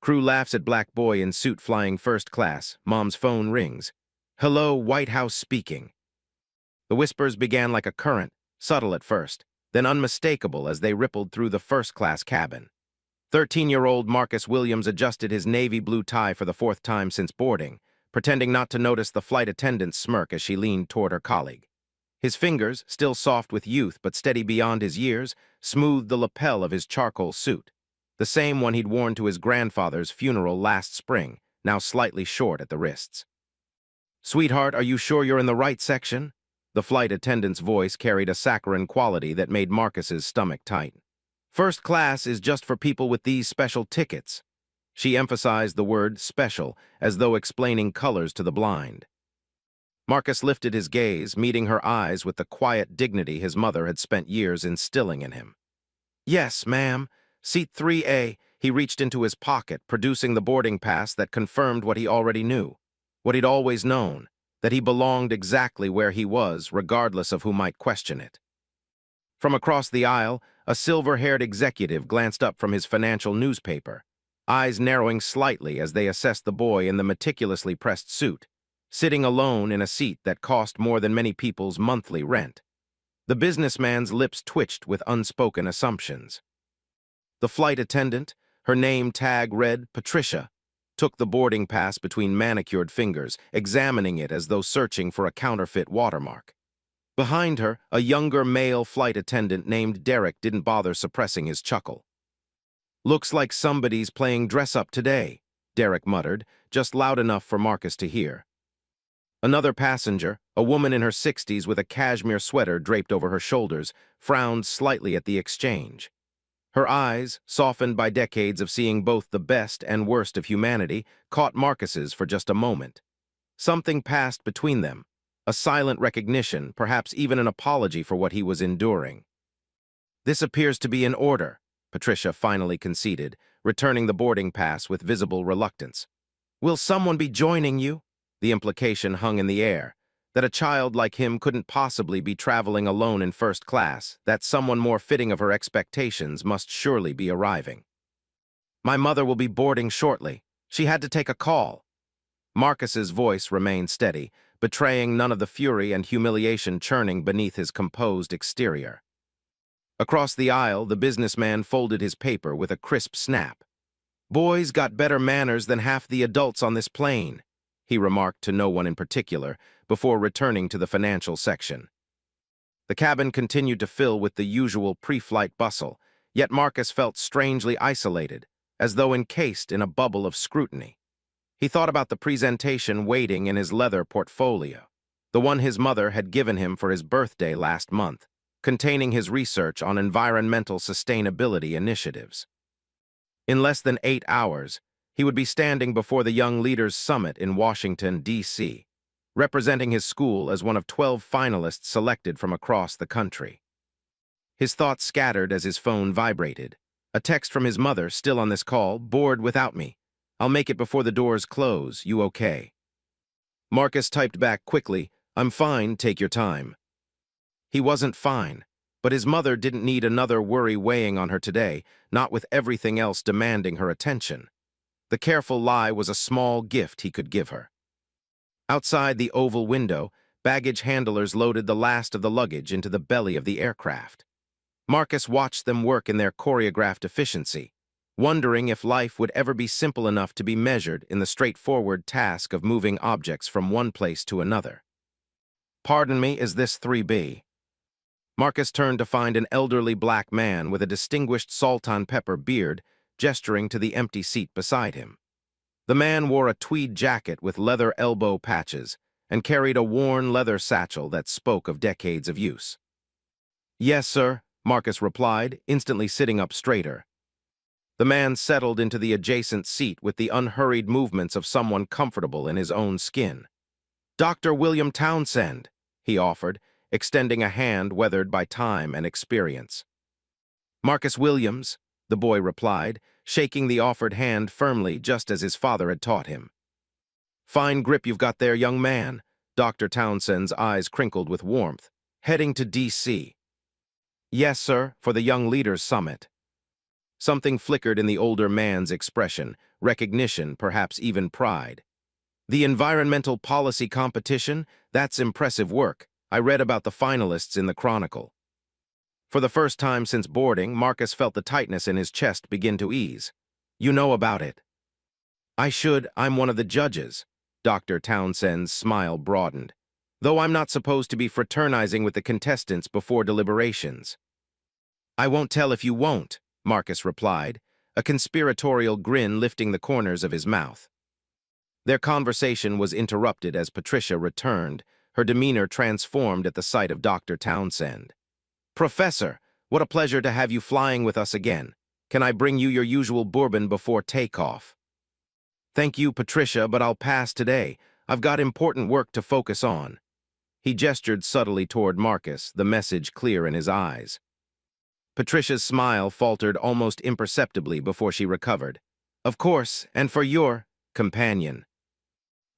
Crew laughs at black boy in suit flying first class. Mom's phone rings. Hello, White House speaking. The whispers began like a current, subtle at first, then unmistakable as they rippled through the first-class cabin. 13-year-old Marcus Williams adjusted his navy blue tie for the fourth time since boarding, pretending not to notice the flight attendant's smirk as she leaned toward her colleague. His fingers, still soft with youth but steady beyond his years, smoothed the lapel of his charcoal suit, the same one he'd worn to his grandfather's funeral last spring, now slightly short at the wrists. "Sweetheart, are you sure you're in the right section?" The flight attendant's voice carried a saccharine quality that made Marcus's stomach tighten. "First class is just for people with these special tickets." She emphasized the word special, as though explaining colors to the blind. Marcus lifted his gaze, meeting her eyes with the quiet dignity his mother had spent years instilling in him. "Yes, ma'am. Seat 3A." He reached into his pocket, producing the boarding pass that confirmed what he already knew, what he'd always known, that he belonged exactly where he was, regardless of who might question it. From across the aisle, a silver-haired executive glanced up from his financial newspaper, eyes narrowing slightly as they assessed the boy in the meticulously pressed suit, sitting alone in a seat that cost more than many people's monthly rent. The businessman's lips twitched with unspoken assumptions. The flight attendant, her name tag read Patricia, took the boarding pass between manicured fingers, examining it as though searching for a counterfeit watermark. Behind her, a younger male flight attendant named Derek didn't bother suppressing his chuckle. "Looks like somebody's playing dress-up today," Derek muttered, just loud enough for Marcus to hear. Another passenger, a woman in her 60s with a cashmere sweater draped over her shoulders, frowned slightly at the exchange. Her eyes, softened by decades of seeing both the best and worst of humanity, caught Marcus's for just a moment. Something passed between them, a silent recognition, perhaps even an apology for what he was enduring. "This appears to be in order," Patricia finally conceded, returning the boarding pass with visible reluctance. "Will someone be joining you?" The implication hung in the air, that a child like him couldn't possibly be traveling alone in first class, that someone more fitting of her expectations must surely be arriving. "My mother will be boarding shortly. She had to take a call." Marcus's voice remained steady, betraying none of the fury and humiliation churning beneath his composed exterior. Across the aisle, the businessman folded his paper with a crisp snap. "Boys got better manners than half the adults on this plane," he remarked to no one in particular, before returning to the financial section. The cabin continued to fill with the usual pre-flight bustle, yet Marcus felt strangely isolated, as though encased in a bubble of scrutiny. He thought about the presentation waiting in his leather portfolio, the one his mother had given him for his birthday last month, containing his research on environmental sustainability initiatives. In less than 8 hours, he would be standing before the Young Leaders Summit in Washington, D.C., representing his school as one of 12 finalists selected from across the country. His thoughts scattered as his phone vibrated. A text from his mother, still on this call: "Bored without me. I'll make it before the doors close. You okay?" Marcus typed back quickly, "I'm fine, take your time." He wasn't fine, but his mother didn't need another worry weighing on her today, not with everything else demanding her attention. The careful lie was a small gift he could give her. Outside the oval window, baggage handlers loaded the last of the luggage into the belly of the aircraft. Marcus watched them work in their choreographed efficiency, wondering if life would ever be simple enough to be measured in the straightforward task of moving objects from one place to another. "Pardon me, is this 3B?" Marcus turned to find an elderly black man with a distinguished salt-on-pepper beard gesturing to the empty seat beside him. The man wore a tweed jacket with leather elbow patches and carried a worn leather satchel that spoke of decades of use. "Yes, sir," Marcus replied, instantly sitting up straighter. The man settled into the adjacent seat with the unhurried movements of someone comfortable in his own skin. "Dr. William Townsend," he offered, extending a hand weathered by time and experience. "Marcus Williams," the boy replied, shaking the offered hand firmly just as his father had taught him. "Fine grip you've got there, young man." Dr. Townsend's eyes crinkled with warmth. "Heading to D.C." "Yes, sir, for the Young Leaders Summit." Something flickered in the older man's expression, recognition, perhaps even pride. The environmental policy competition? That's impressive work. I read about the finalists in the Chronicle. For the first time since boarding, Marcus felt the tightness in his chest begin to ease. You know about it. I'm one of the judges. Dr. Townsend's smile broadened. Though I'm not supposed to be fraternizing with the contestants before deliberations. I won't tell if you won't, Marcus replied, a conspiratorial grin lifting the corners of his mouth. Their conversation was interrupted as Patricia returned, her demeanor transformed at the sight of Dr. Townsend. Professor, what a pleasure to have you flying with us again. Can I bring you your usual bourbon before takeoff? Thank you, Patricia, but I'll pass today. I've got important work to focus on. He gestured subtly toward Marcus, the message clear in his eyes. Patricia's smile faltered almost imperceptibly before she recovered. Of course, and for your companion.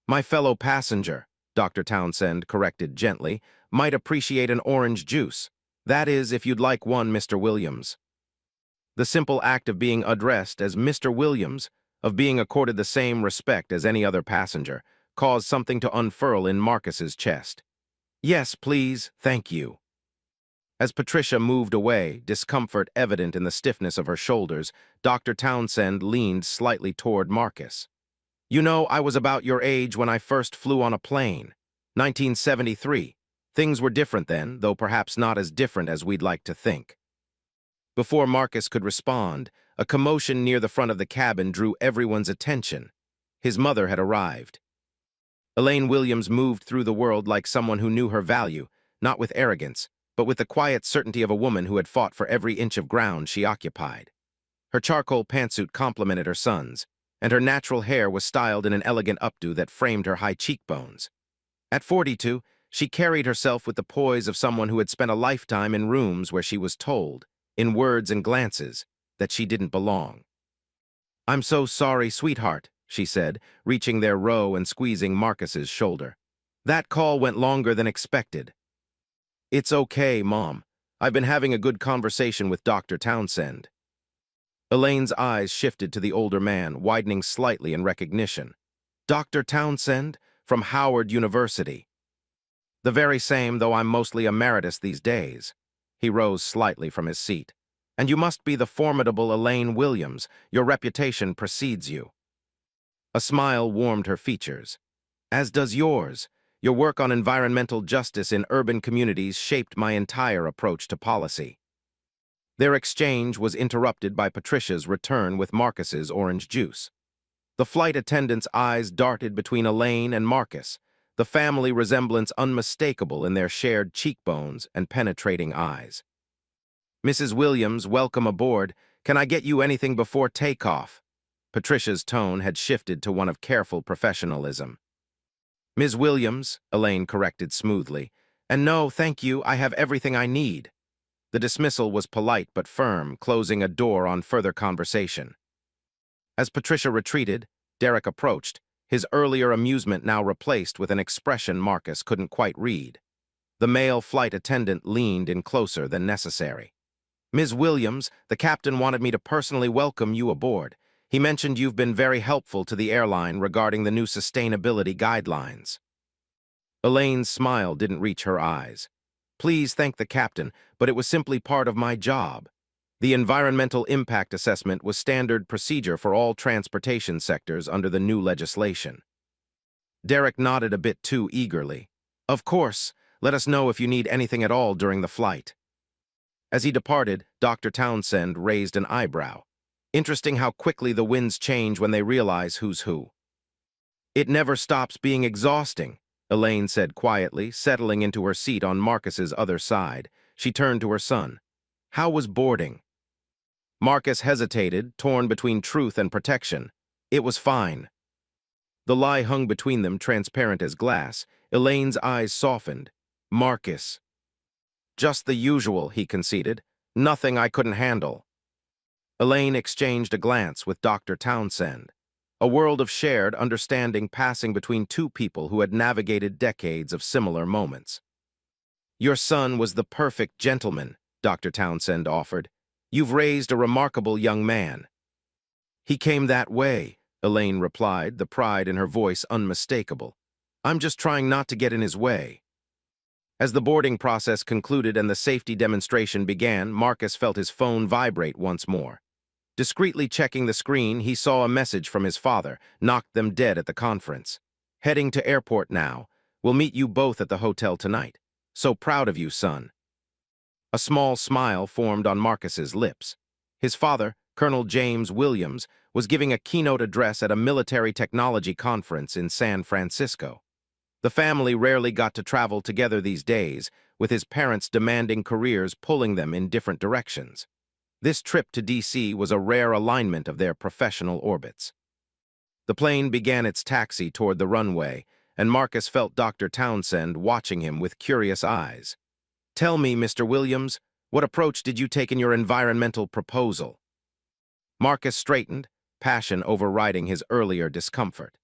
My fellow passenger, Dr. Townsend corrected gently, might appreciate an orange juice. That is, if you'd like one, Mr. Williams. The simple act of being addressed as Mr. Williams, of being accorded the same respect as any other passenger, caused something to unfurl in Marcus's chest. Yes, please, thank you. As Patricia moved away, discomfort evident in the stiffness of her shoulders, Dr. Townsend leaned slightly toward Marcus. You know, I was about your age when I first flew on a plane. 1973. Things were different then, though perhaps not as different as we'd like to think. Before Marcus could respond, a commotion near the front of the cabin drew everyone's attention. His mother had arrived. Elaine Williams moved through the world like someone who knew her value, not with arrogance, but with the quiet certainty of a woman who had fought for every inch of ground she occupied. Her charcoal pantsuit complemented her son's, and her natural hair was styled in an elegant updo that framed her high cheekbones. At 42, she carried herself with the poise of someone who had spent a lifetime in rooms where she was told, in words and glances, that she didn't belong. I'm so sorry, sweetheart, she said, reaching their row and squeezing Marcus's shoulder. That call went longer than expected. It's okay, Mom. I've been having a good conversation with Dr. Townsend. Elaine's eyes shifted to the older man, widening slightly in recognition. Dr. Townsend? From Howard University. The very same, though I'm mostly emeritus these days. He rose slightly from his seat. And you must be the formidable Elaine Williams. Your reputation precedes you. A smile warmed her features. As does yours. Your work on environmental justice in urban communities shaped my entire approach to policy. Their exchange was interrupted by Patricia's return with Marcus's orange juice. The flight attendant's eyes darted between Elaine and Marcus, the family resemblance unmistakable in their shared cheekbones and penetrating eyes. Mrs. Williams, welcome aboard. Can I get you anything before takeoff? Patricia's tone had shifted to one of careful professionalism. Ms. Williams, Elaine corrected smoothly, and no, thank you, I have everything I need. The dismissal was polite but firm, closing a door on further conversation. As Patricia retreated, Derek approached, his earlier amusement now replaced with an expression Marcus couldn't quite read. The male flight attendant leaned in closer than necessary. Ms. Williams, the captain wanted me to personally welcome you aboard. He mentioned you've been very helpful to the airline regarding the new sustainability guidelines. Elaine's smile didn't reach her eyes. Please thank the captain, but it was simply part of my job. The environmental impact assessment was standard procedure for all transportation sectors under the new legislation. Derek nodded a bit too eagerly. Of course, let us know if you need anything at all during the flight. As he departed, Dr. Townsend raised an eyebrow. Interesting how quickly the winds change when they realize who's who. It never stops being exhausting, Elaine said quietly, settling into her seat on Marcus's other side. She turned to her son. How was boarding? Marcus hesitated, torn between truth and protection. It was fine. The lie hung between them, transparent as glass. Elaine's eyes softened. Marcus. Just the usual, he conceded. Nothing I couldn't handle. Elaine exchanged a glance with Dr. Townsend. A world of shared understanding passing between two people who had navigated decades of similar moments. Your son was the perfect gentleman, Dr. Townsend offered. You've raised a remarkable young man." "He came that way," Elaine replied, the pride in her voice unmistakable. "I'm just trying not to get in his way." As the boarding process concluded and the safety demonstration began, Marcus felt his phone vibrate once more. Discreetly checking the screen, he saw a message from his father, knocked them dead at the conference. "Heading to airport now. We'll meet you both at the hotel tonight. So proud of you, son." A small smile formed on Marcus's lips. His father, Colonel James Williams, was giving a keynote address at a military technology conference in San Francisco. The family rarely got to travel together these days, with his parents' demanding careers pulling them in different directions. This trip to D.C. was a rare alignment of their professional orbits. The plane began its taxi toward the runway, and Marcus felt Dr. Townsend watching him with curious eyes. "Tell me, Mr. Williams, what approach did you take in your environmental proposal?" Marcus straightened, passion overriding his earlier discomfort.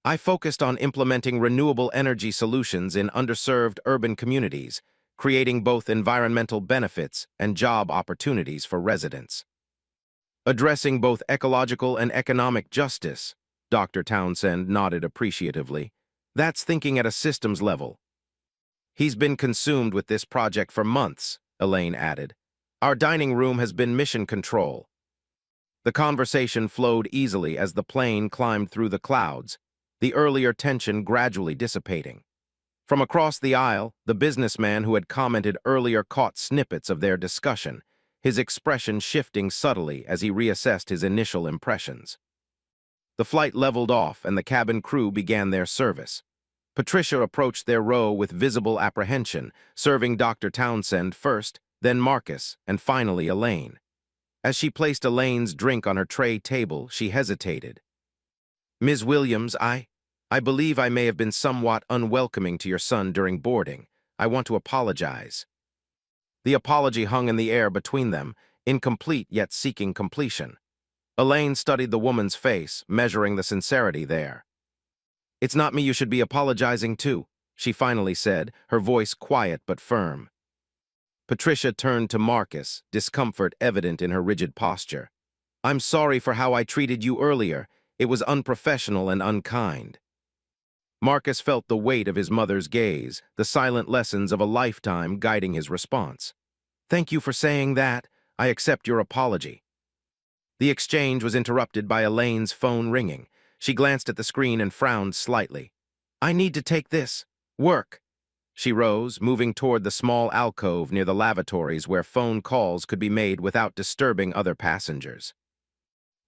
"I focused on implementing renewable energy solutions in underserved urban communities, creating both environmental benefits and job opportunities for residents." "Addressing both ecological and economic justice," Dr. Townsend nodded appreciatively. "That's thinking at a systems level." "He's been consumed with this project for months," Elaine added. "Our dining room has been mission control." The conversation flowed easily as the plane climbed through the clouds, the earlier tension gradually dissipating. From across the aisle, the businessman who had commented earlier caught snippets of their discussion, his expression shifting subtly as he reassessed his initial impressions. The flight leveled off and the cabin crew began their service. Patricia approached their row with visible apprehension, serving Dr. Townsend first, then Marcus, and finally Elaine. As she placed Elaine's drink on her tray table, she hesitated. "Ms. Williams, I believe I may have been somewhat unwelcoming to your son during boarding. I want to apologize." The apology hung in the air between them, incomplete yet seeking completion. Elaine studied the woman's face, measuring the sincerity there. "It's not me you should be apologizing to," she finally said, her voice quiet but firm. Patricia turned to Marcus, discomfort evident in her rigid posture. "I'm sorry for how I treated you earlier. It was unprofessional and unkind." Marcus felt the weight of his mother's gaze, the silent lessons of a lifetime guiding his response. "Thank you for saying that. I accept your apology." The exchange was interrupted by Elaine's phone ringing. She glanced at the screen and frowned slightly. "I need to take this. Work." She rose, moving toward the small alcove near the lavatories where phone calls could be made without disturbing other passengers.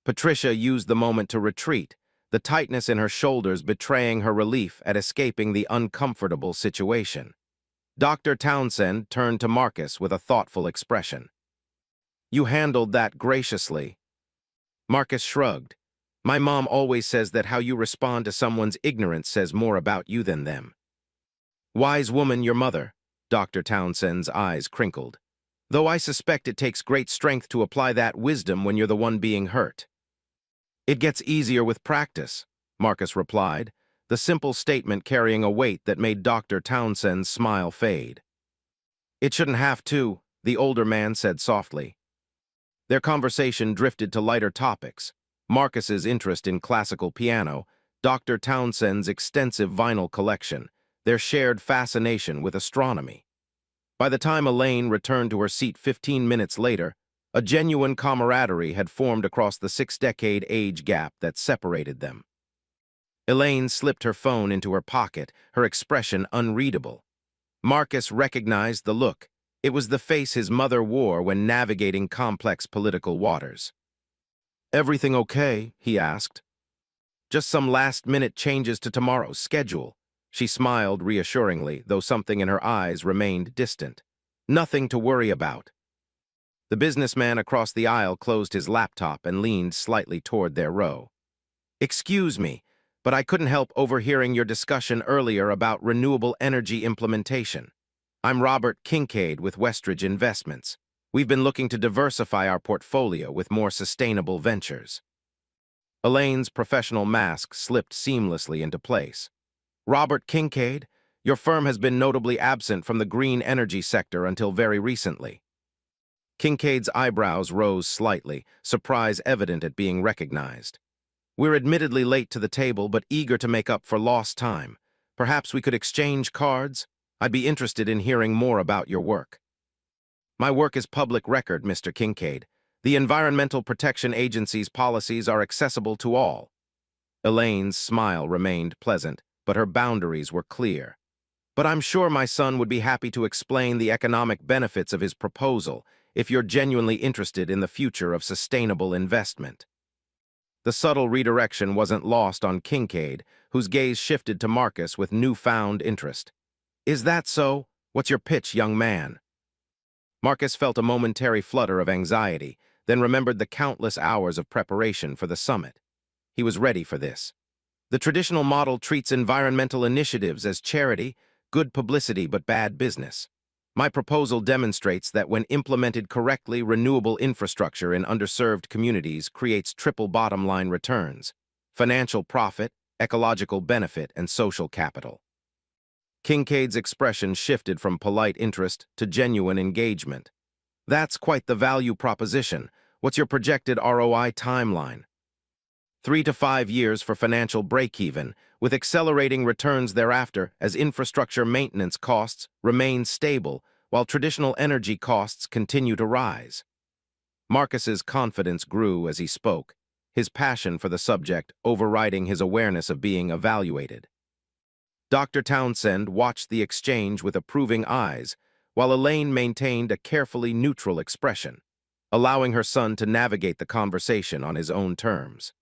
Patricia used the moment to retreat, the tightness in her shoulders betraying her relief at escaping the uncomfortable situation. Dr. Townsend turned to Marcus with a thoughtful expression. "You handled that graciously." Marcus shrugged. "My mom always says that how you respond to someone's ignorance says more about you than them." "Wise woman, your mother," Dr. Townsend's eyes crinkled. "Though I suspect it takes great strength to apply that wisdom when you're the one being hurt." "It gets easier with practice," Marcus replied, the simple statement carrying a weight that made Dr. Townsend's smile fade. "It shouldn't have to," the older man said softly. Their conversation drifted to lighter topics: Marcus's interest in classical piano, Dr. Townsend's extensive vinyl collection, their shared fascination with astronomy. By the time Elaine returned to her seat 15 minutes later, a genuine camaraderie had formed across the 6-decade age gap that separated them. Elaine slipped her phone into her pocket, her expression unreadable. Marcus recognized the look. It was the face his mother wore when navigating complex political waters. "Everything okay?" he asked. "Just some last-minute changes to tomorrow's schedule." She smiled reassuringly, though something in her eyes remained distant. "Nothing to worry about." The businessman across the aisle closed his laptop and leaned slightly toward their row. "Excuse me, but I couldn't help overhearing your discussion earlier about renewable energy implementation. I'm Robert Kincaid with Westridge Investments. We've been looking to diversify our portfolio with more sustainable ventures." Elaine's professional mask slipped seamlessly into place. "Robert Kincaid, your firm has been notably absent from the green energy sector until very recently." Kincaid's eyebrows rose slightly, surprise evident at being recognized. "We're admittedly late to the table, but eager to make up for lost time. Perhaps we could exchange cards? I'd be interested in hearing more about your work." "My work is public record, Mr. Kincaid. The Environmental Protection Agency's policies are accessible to all." Elaine's smile remained pleasant, but her boundaries were clear. "But I'm sure my son would be happy to explain the economic benefits of his proposal if you're genuinely interested in the future of sustainable investment." The subtle redirection wasn't lost on Kincaid, whose gaze shifted to Marcus with newfound interest. "Is that so? What's your pitch, young man?" Marcus felt a momentary flutter of anxiety, then remembered the countless hours of preparation for the summit. He was ready for this. "The traditional model treats environmental initiatives as charity, good publicity but bad business. My proposal demonstrates that when implemented correctly, renewable infrastructure in underserved communities creates triple bottom-line returns: financial profit, ecological benefit, and social capital." Kincaid's expression shifted from polite interest to genuine engagement. "That's quite the value proposition. What's your projected ROI timeline?" 3 to 5 years for financial break-even, with accelerating returns thereafter as infrastructure maintenance costs remain stable while traditional energy costs continue to rise. Marcus's confidence grew as he spoke, his passion for the subject overriding his awareness of being evaluated. Dr. Townsend watched the exchange with approving eyes, while Elaine maintained a carefully neutral expression, allowing her son to navigate the conversation on his own terms.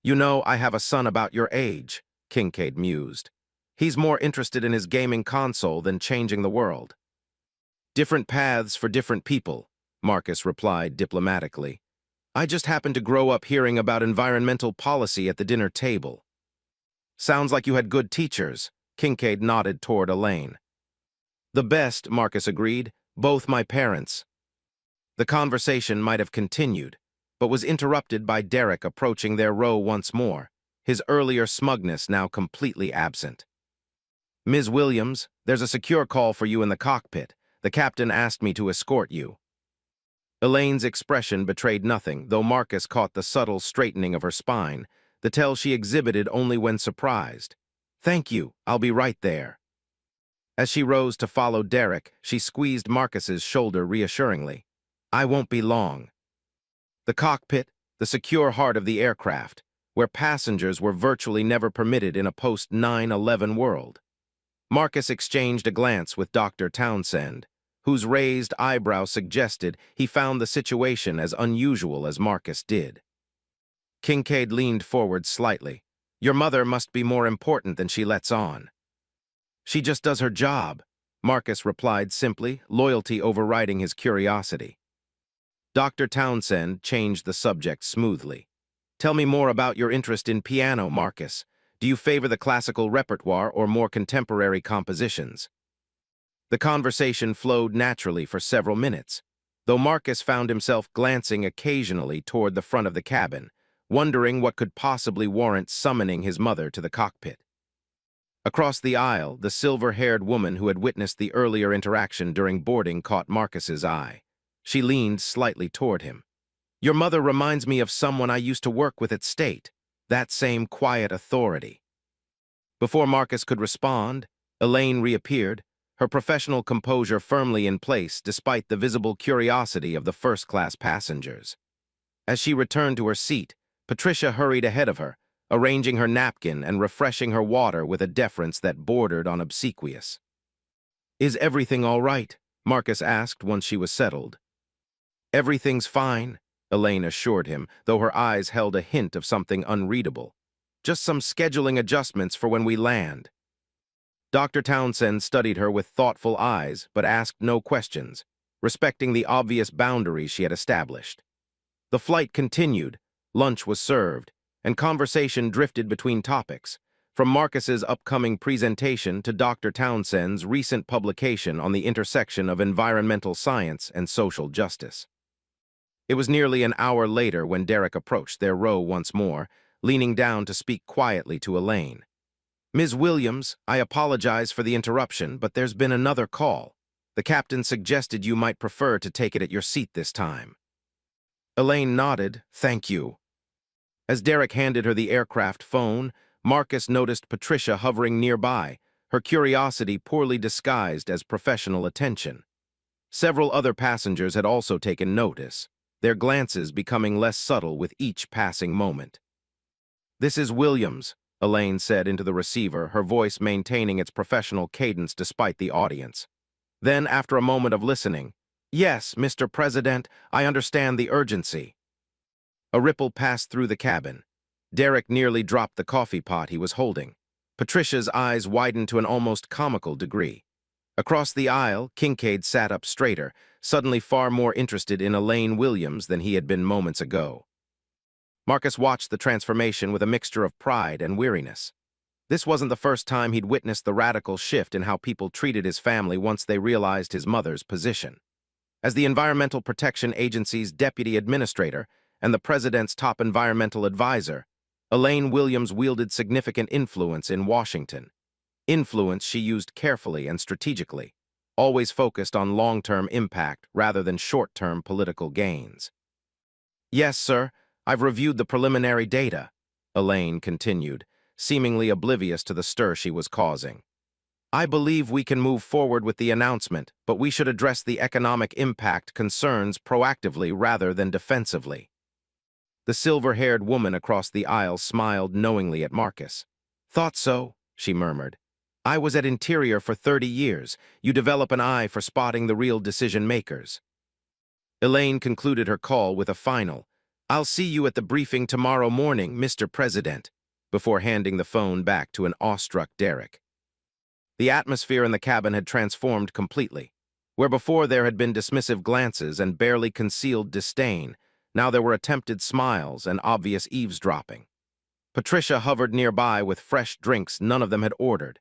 "You know, I have a son about your age," Kincaid mused. "He's more interested in his gaming console than changing the world." "Different paths for different people," Marcus replied diplomatically. "I just happened to grow up hearing about environmental policy at the dinner table." "Sounds like you had good teachers," Kincaid nodded toward Elaine. "The best," Marcus agreed, "both my parents." The conversation might have continued, but was interrupted by Derek approaching their row once more, his earlier smugness now completely absent. "Ms. Williams, there's a secure call for you in the cockpit. The captain asked me to escort you." Elaine's expression betrayed nothing, though Marcus caught the subtle straightening of her spine, the tell she exhibited only when surprised. "Thank you, I'll be right there." As she rose to follow Derek, she squeezed Marcus's shoulder reassuringly. "I won't be long." The cockpit, the secure heart of the aircraft, where passengers were virtually never permitted in a post-9/11 world. Marcus exchanged a glance with Dr. Townsend, whose raised eyebrow suggested he found the situation as unusual as Marcus did. Kincaid leaned forward slightly. "Your mother must be more important than she lets on." "She just does her job," Marcus replied simply, loyalty overriding his curiosity. Dr. Townsend changed the subject smoothly. "Tell me more about your interest in piano, Marcus. Do you favor the classical repertoire or more contemporary compositions?" The conversation flowed naturally for several minutes, though Marcus found himself glancing occasionally toward the front of the cabin, wondering what could possibly warrant summoning his mother to the cockpit. Across the aisle, the silver-haired woman who had witnessed the earlier interaction during boarding caught Marcus's eye. She leaned slightly toward him. "Your mother reminds me of someone I used to work with at State, that same quiet authority." Before Marcus could respond, Elaine reappeared, her professional composure firmly in place despite the visible curiosity of the first-class passengers. As she returned to her seat, Patricia hurried ahead of her, arranging her napkin and refreshing her water with a deference that bordered on obsequious. "Is everything all right?" Marcus asked once she was settled. "Everything's fine," Elaine assured him, though her eyes held a hint of something unreadable. "Just some scheduling adjustments for when we land." Dr. Townsend studied her with thoughtful eyes, but asked no questions, respecting the obvious boundaries she had established. The flight continued, lunch was served, and conversation drifted between topics, from Marcus's upcoming presentation to Dr. Townsend's recent publication on the intersection of environmental science and social justice. It was nearly an hour later when Derek approached their row once more, leaning down to speak quietly to Elaine. "Ms. Williams, I apologize for the interruption, but there's been another call." The captain suggested you might prefer to take it at your seat this time. Elaine nodded, "Thank you." As Derek handed her the aircraft phone, Marcus noticed Patricia hovering nearby, her curiosity poorly disguised as professional attention. Several other passengers had also taken notice, their glances becoming less subtle with each passing moment. "This is Williams," Elaine said into the receiver, her voice maintaining its professional cadence despite the audience. Then, after a moment of listening, "Yes, Mr. President, I understand the urgency." A ripple passed through the cabin. Derek nearly dropped the coffee pot he was holding. Patricia's eyes widened to an almost comical degree. Across the aisle, Kincaid sat up straighter, suddenly far more interested in Elaine Williams than he had been moments ago. Marcus watched the transformation with a mixture of pride and weariness. This wasn't the first time he'd witnessed the radical shift in how people treated his family once they realized his mother's position. As the Environmental Protection Agency's deputy administrator and the president's top environmental advisor, Elaine Williams wielded significant influence in Washington. Influence she used carefully and strategically, always focused on long-term impact rather than short-term political gains. "Yes, sir, I've reviewed the preliminary data," Elaine continued, seemingly oblivious to the stir she was causing. "I believe we can move forward with the announcement, but we should address the economic impact concerns proactively rather than defensively." The silver-haired woman across the aisle smiled knowingly at Marcus. "Thought so," she murmured. "I was at Interior for 30 years. You develop an eye for spotting the real decision-makers." Elaine concluded her call with a final, "I'll see you at the briefing tomorrow morning, Mr. President," before handing the phone back to an awestruck Derek. The atmosphere in the cabin had transformed completely. Where before there had been dismissive glances and barely concealed disdain, now there were attempted smiles and obvious eavesdropping. Patricia hovered nearby with fresh drinks none of them had ordered.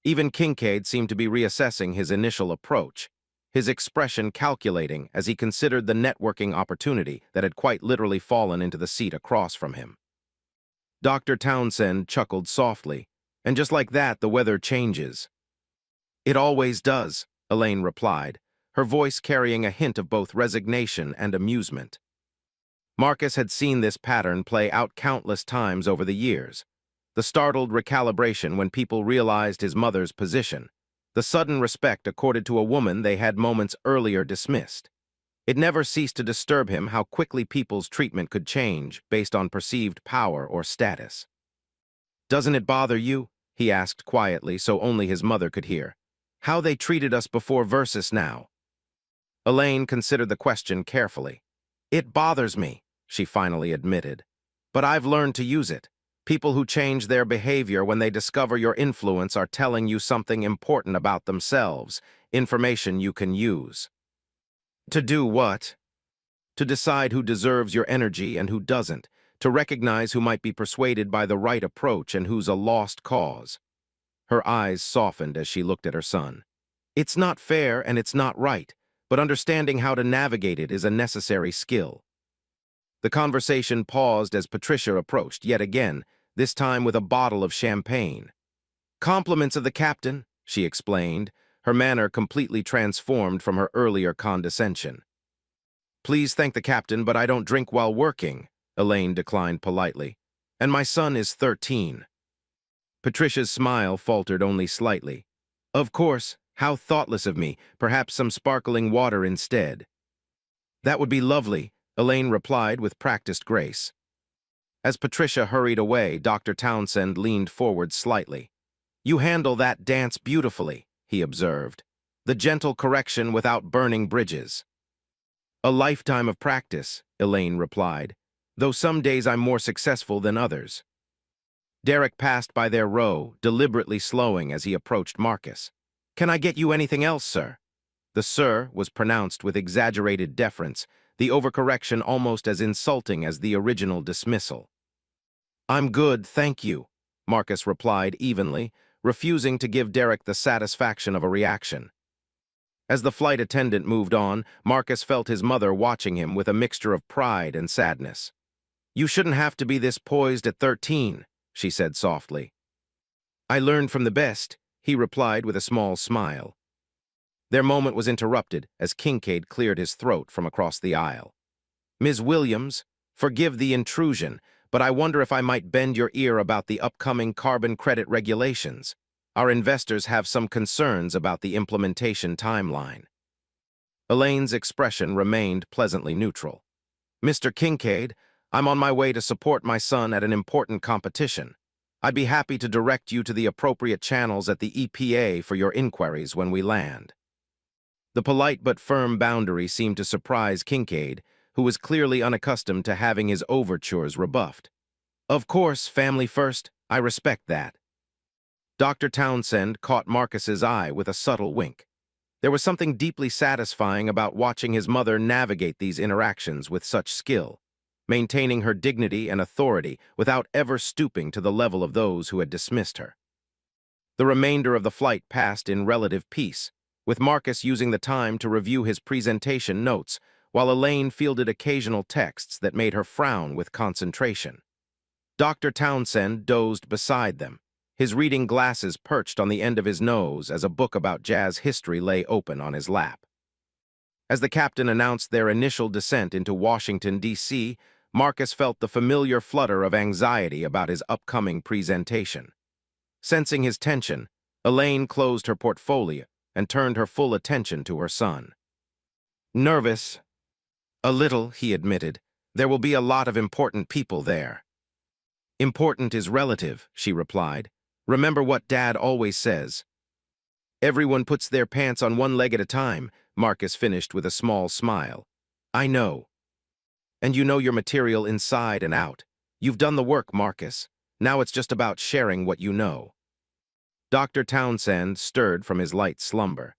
Even Kincaid seemed to be reassessing his initial approach, his expression calculating as he considered the networking opportunity that had quite literally fallen into the seat across from him. Dr. Townsend chuckled softly, and just like that, the weather changes. "It always does," Elaine replied, her voice carrying a hint of both resignation and amusement. Marcus had seen this pattern play out countless times over the years. The startled recalibration when people realized his mother's position, the sudden respect accorded to a woman they had moments earlier dismissed. It never ceased to disturb him how quickly people's treatment could change based on perceived power or status. "Doesn't it bother you?" he asked quietly so only his mother could hear. "How they treated us before versus now?" Elaine considered the question carefully. "It bothers me," she finally admitted. "But I've learned to use it. People who change their behavior when they discover your influence are telling you something important about themselves, information you can use." "To do what?" "To decide who deserves your energy and who doesn't, to recognize who might be persuaded by the right approach and who's a lost cause." Her eyes softened as she looked at her son. "It's not fair and it's not right, but understanding how to navigate it is a necessary skill." The conversation paused as Patricia approached yet again, this time with a bottle of champagne. "Compliments of the captain," she explained, her manner completely transformed from her earlier condescension. "Please thank the captain, but I don't drink while working," Elaine declined politely. "And my son is 13. Patricia's smile faltered only slightly. "Of course, how thoughtless of me, perhaps some sparkling water instead." "That would be lovely," Elaine replied with practiced grace. As Patricia hurried away, Dr. Townsend leaned forward slightly. "You handle that dance beautifully," he observed. "The gentle correction without burning bridges." "A lifetime of practice," Elaine replied, "though some days I'm more successful than others." Derek passed by their row, deliberately slowing as he approached Marcus. "Can I get you anything else, sir?" The "sir" was pronounced with exaggerated deference, the overcorrection almost as insulting as the original dismissal. "I'm good, thank you," Marcus replied evenly, refusing to give Derek the satisfaction of a reaction. As the flight attendant moved on, Marcus felt his mother watching him with a mixture of pride and sadness. "You shouldn't have to be this poised at 13, she said softly. "I learned from the best," he replied with a small smile. Their moment was interrupted as Kincaid cleared his throat from across the aisle. "Ms. Williams, forgive the intrusion, but I wonder if I might bend your ear about the upcoming carbon credit regulations. Our investors have some concerns about the implementation timeline." Elaine's expression remained pleasantly neutral. "Mr. Kincaid, I'm on my way to support my son at an important competition. I'd be happy to direct you to the appropriate channels at the EPA for your inquiries when we land." The polite but firm boundary seemed to surprise Kincaid, who was clearly unaccustomed to having his overtures rebuffed. "Of course, family first, I respect that." Dr. Townsend caught Marcus's eye with a subtle wink. There was something deeply satisfying about watching his mother navigate these interactions with such skill, maintaining her dignity and authority without ever stooping to the level of those who had dismissed her. The remainder of the flight passed in relative peace, with Marcus using the time to review his presentation notes, while Elaine fielded occasional texts that made her frown with concentration. Dr. Townsend dozed beside them, his reading glasses perched on the end of his nose as a book about jazz history lay open on his lap. As the captain announced their initial descent into Washington, D.C., Marcus felt the familiar flutter of anxiety about his upcoming presentation. Sensing his tension, Elaine closed her portfolio and turned her full attention to her son. "Nervous?" "A little," he admitted. "There will be a lot of important people there." "Important is relative," she replied. "Remember what Dad always says." "Everyone puts their pants on one leg at a time," Marcus finished with a small smile. "I know. And you know your material inside and out. You've done the work, Marcus. Now it's just about sharing what you know." Dr. Townsend stirred from his light slumber.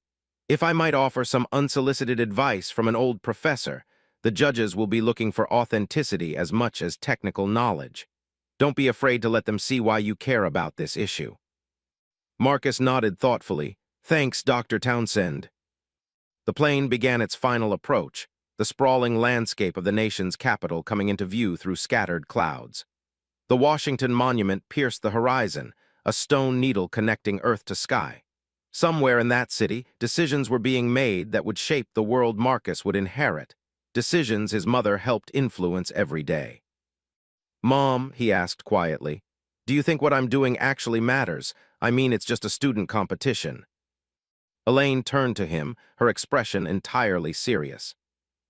"If I might offer some unsolicited advice from an old professor, the judges will be looking for authenticity as much as technical knowledge. Don't be afraid to let them see why you care about this issue." Marcus nodded thoughtfully. "Thanks, Dr. Townsend." The plane began its final approach, the sprawling landscape of the nation's capital coming into view through scattered clouds. The Washington Monument pierced the horizon, a stone needle connecting earth to sky. Somewhere in that city, decisions were being made that would shape the world Marcus would inherit, decisions his mother helped influence every day. "Mom," he asked quietly, "do you think what I'm doing actually matters? I mean, it's just a student competition." Elaine turned to him, her expression entirely serious.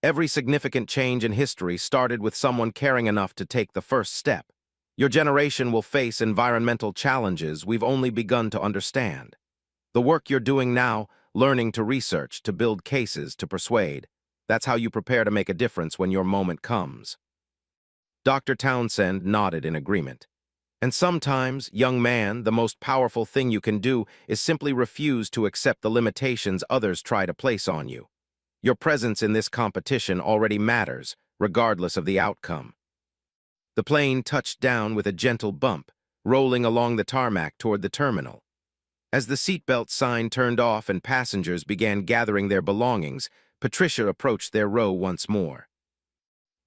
"Every significant change in history started with someone caring enough to take the first step. Your generation will face environmental challenges we've only begun to understand. The work you're doing now, learning to research, to build cases, to persuade, that's how you prepare to make a difference when your moment comes." Dr. Townsend nodded in agreement. "And sometimes, young man, the most powerful thing you can do is simply refuse to accept the limitations others try to place on you. Your presence in this competition already matters, regardless of the outcome." The plane touched down with a gentle bump, rolling along the tarmac toward the terminal. As the seatbelt sign turned off and passengers began gathering their belongings, Patricia approached their row once more.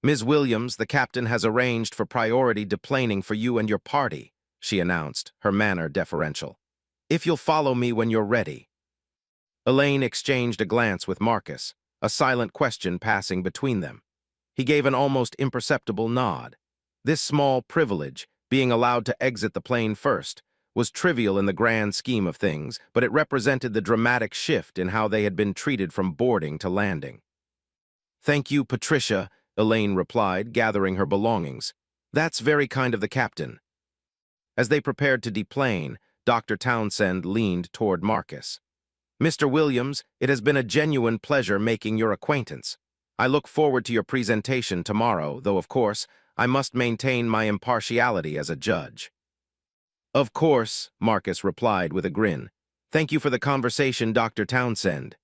"Ms. Williams, the captain has arranged for priority deplaning for you and your party," she announced, her manner deferential. "If you'll follow me when you're ready." Elaine exchanged a glance with Marcus, a silent question passing between them. He gave an almost imperceptible nod. This small privilege, being allowed to exit the plane first, was trivial in the grand scheme of things, but it represented the dramatic shift in how they had been treated from boarding to landing. "Thank you, Patricia," Elaine replied, gathering her belongings. "That's very kind of the captain." As they prepared to deplane, Dr. Townsend leaned toward Marcus. "Mr. Williams, it has been a genuine pleasure making your acquaintance. I look forward to your presentation tomorrow, though, of course, I must maintain my impartiality as a judge." "Of course," Marcus replied with a grin. "Thank you for the conversation, Dr. Townsend."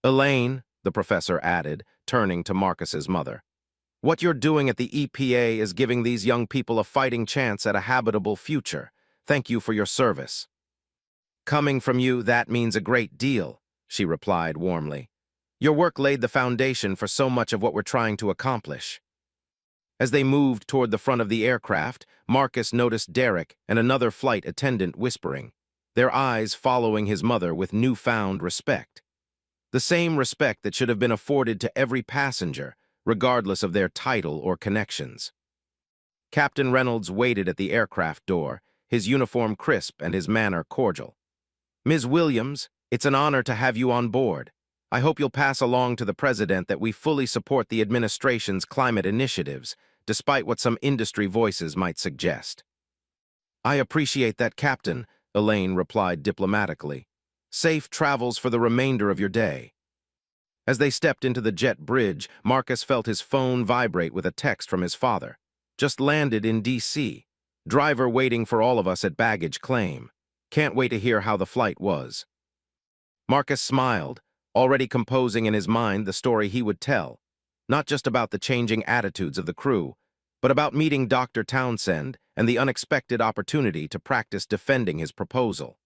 "Elaine," the professor added, turning to Marcus's mother, "what you're doing at the EPA is giving these young people a fighting chance at a habitable future. Thank you for your service." "Coming from you, that means a great deal," she replied warmly. "Your work laid the foundation for so much of what we're trying to accomplish." As they moved toward the front of the aircraft, Marcus noticed Derek and another flight attendant whispering, their eyes following his mother with newfound respect. The same respect that should have been afforded to every passenger, regardless of their title or connections. Captain Reynolds waited at the aircraft door, his uniform crisp and his manner cordial. "Ms. Williams, it's an honor to have you on board. I hope you'll pass along to the President that we fully support the administration's climate initiatives, despite what some industry voices might suggest." "I appreciate that, Captain," Elaine replied diplomatically. "Safe travels for the remainder of your day." As they stepped into the jet bridge, Marcus felt his phone vibrate with a text from his father. "Just landed in D.C. Driver waiting for all of us at baggage claim. Can't wait to hear how the flight was." Marcus smiled, already composing in his mind the story he would tell, not just about the changing attitudes of the crew, but about meeting Dr. Townsend and the unexpected opportunity to practice defending his proposal.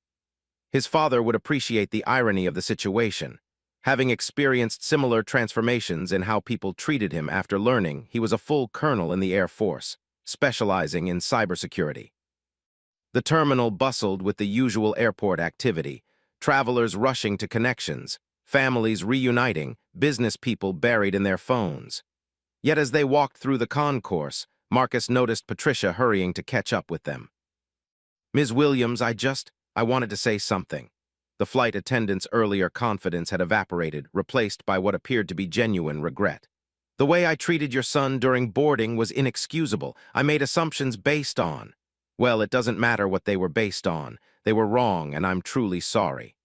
His father would appreciate the irony of the situation, having experienced similar transformations in how people treated him after learning he was a full colonel in the Air Force, specializing in cybersecurity. The terminal bustled with the usual airport activity, travelers rushing to connections, families reuniting, business people buried in their phones. Yet as they walked through the concourse, Marcus noticed Patricia hurrying to catch up with them. "Ms. Williams, I wanted to say something." The flight attendant's earlier confidence had evaporated, replaced by what appeared to be genuine regret. "The way I treated your son during boarding was inexcusable. I made assumptions based on—" "Well, it doesn't matter what they were based on. They were wrong, and I'm truly sorry."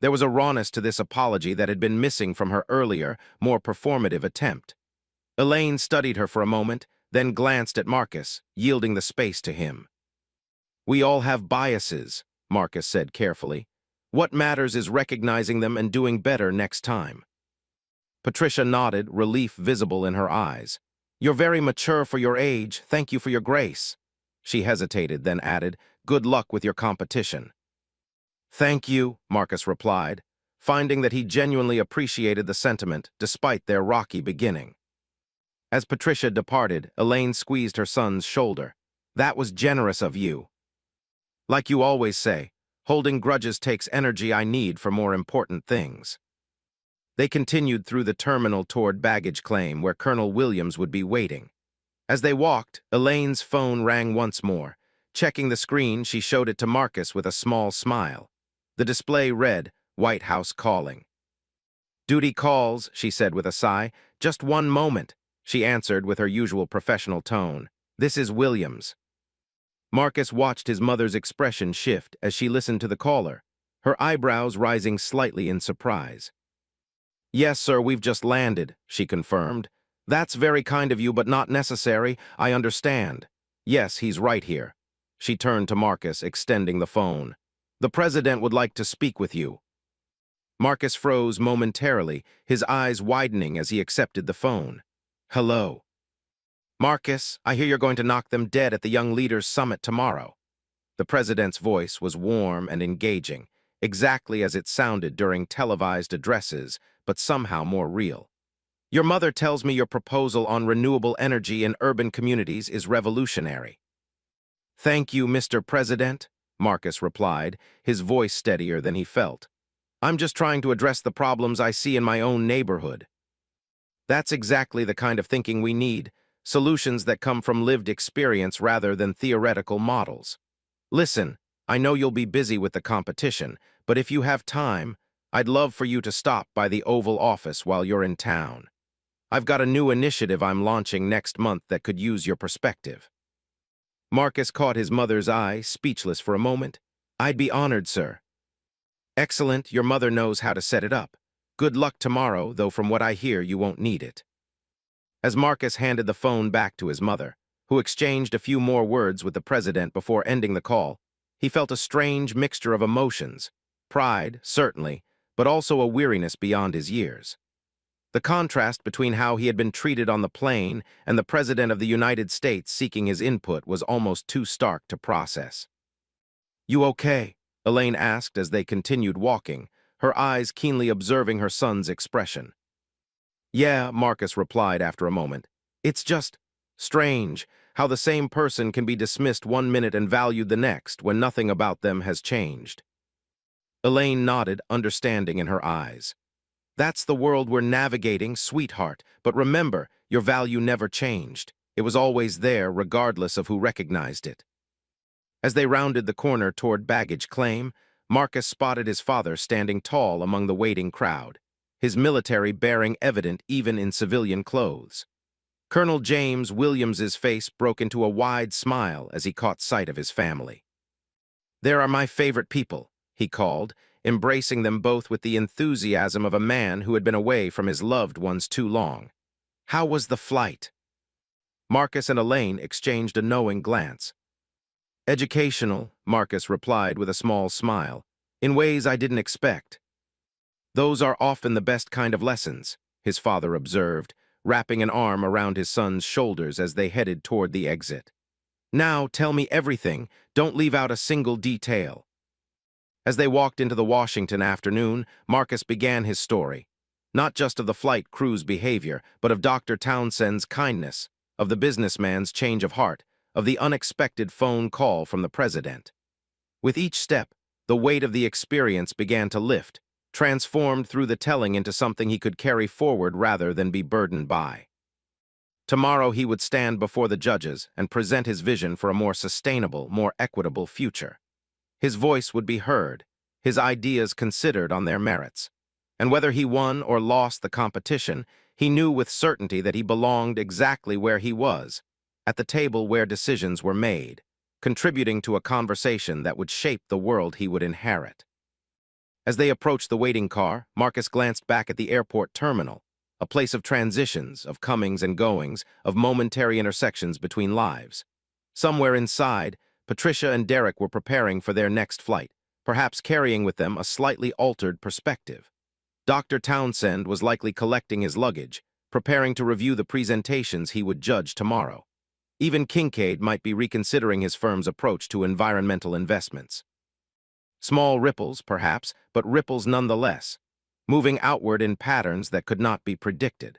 There was a rawness to this apology that had been missing from her earlier, more performative attempt. Elaine studied her for a moment, then glanced at Marcus, yielding the space to him. "We all have biases," Marcus said carefully. "What matters is recognizing them and doing better next time." Patricia nodded, relief visible in her eyes. "You're very mature for your age. Thank you for your grace." She hesitated, then added, "Good luck with your competition." "Thank you," Marcus replied, finding that he genuinely appreciated the sentiment despite their rocky beginning. As Patricia departed, Elaine squeezed her son's shoulder. "That was generous of you. Like you always say, holding grudges takes energy I need for more important things." They continued through the terminal toward baggage claim, where Colonel Williams would be waiting. As they walked, Elaine's phone rang once more. Checking the screen, she showed it to Marcus with a small smile. The display read, "White House calling." "Duty calls," she said with a sigh. "Just one moment," she answered with her usual professional tone. "This is Williams." Marcus watched his mother's expression shift as she listened to the caller, her eyebrows rising slightly in surprise. "Yes, sir, we've just landed," she confirmed. "That's very kind of you, but not necessary. I understand." "Yes, he's right here." She turned to Marcus, extending the phone. "The President would like to speak with you." Marcus froze momentarily, his eyes widening as he accepted the phone. "Hello." "Marcus, I hear you're going to knock them dead at the Young Leaders Summit tomorrow." The President's voice was warm and engaging, exactly as it sounded during televised addresses, but somehow more real. "Your mother tells me your proposal on renewable energy in urban communities is revolutionary." "Thank you, Mr. President," Marcus replied, his voice steadier than he felt. "I'm just trying to address the problems I see in my own neighborhood." That's exactly the kind of thinking we need, solutions that come from lived experience rather than theoretical models. "Listen, I know you'll be busy with the competition, but if you have time, I'd love for you to stop by the Oval Office while you're in town. I've got a new initiative I'm launching next month that could use your perspective." Marcus caught his mother's eye, speechless for a moment. "I'd be honored, sir." "Excellent, your mother knows how to set it up. Good luck tomorrow, though from what I hear you won't need it." As Marcus handed the phone back to his mother, who exchanged a few more words with the President before ending the call, he felt a strange mixture of emotions. Pride, certainly, but also a weariness beyond his years. The contrast between how he had been treated on the plane and the President of the United States seeking his input was almost too stark to process. "You okay?" Elaine asked as they continued walking, her eyes keenly observing her son's expression. "Yeah," Marcus replied after a moment. "It's just strange how the same person can be dismissed one minute and valued the next when nothing about them has changed." Elaine nodded, understanding in her eyes. That's the world we're navigating, sweetheart, but remember, your value never changed. It was always there, regardless of who recognized it. As they rounded the corner toward baggage claim, Marcus spotted his father standing tall among the waiting crowd, his military bearing evident even in civilian clothes. Colonel James Williams's face broke into a wide smile as he caught sight of his family. "There are my favorite people," he called, embracing them both with the enthusiasm of a man who had been away from his loved ones too long. "How was the flight?" Marcus and Elaine exchanged a knowing glance. "Educational," Marcus replied with a small smile, "in ways I didn't expect." "Those are often the best kind of lessons," his father observed, wrapping an arm around his son's shoulders as they headed toward the exit. "Now, tell me everything. Don't leave out a single detail." As they walked into the Washington afternoon, Marcus began his story, not just of the flight crew's behavior, but of Dr. Townsend's kindness, of the businessman's change of heart, of the unexpected phone call from the president. With each step, the weight of the experience began to lift, transformed through the telling into something he could carry forward rather than be burdened by. Tomorrow he would stand before the judges and present his vision for a more sustainable, more equitable future. His voice would be heard, his ideas considered on their merits. And whether he won or lost the competition, he knew with certainty that he belonged exactly where he was, at the table where decisions were made, contributing to a conversation that would shape the world he would inherit. As they approached the waiting car, Marcus glanced back at the airport terminal, a place of transitions, of comings and goings, of momentary intersections between lives. Somewhere inside, Patricia and Derek were preparing for their next flight, perhaps carrying with them a slightly altered perspective. Dr. Townsend was likely collecting his luggage, preparing to review the presentations he would judge tomorrow. Even Kincaid might be reconsidering his firm's approach to environmental investments. Small ripples, perhaps, but ripples nonetheless, moving outward in patterns that could not be predicted.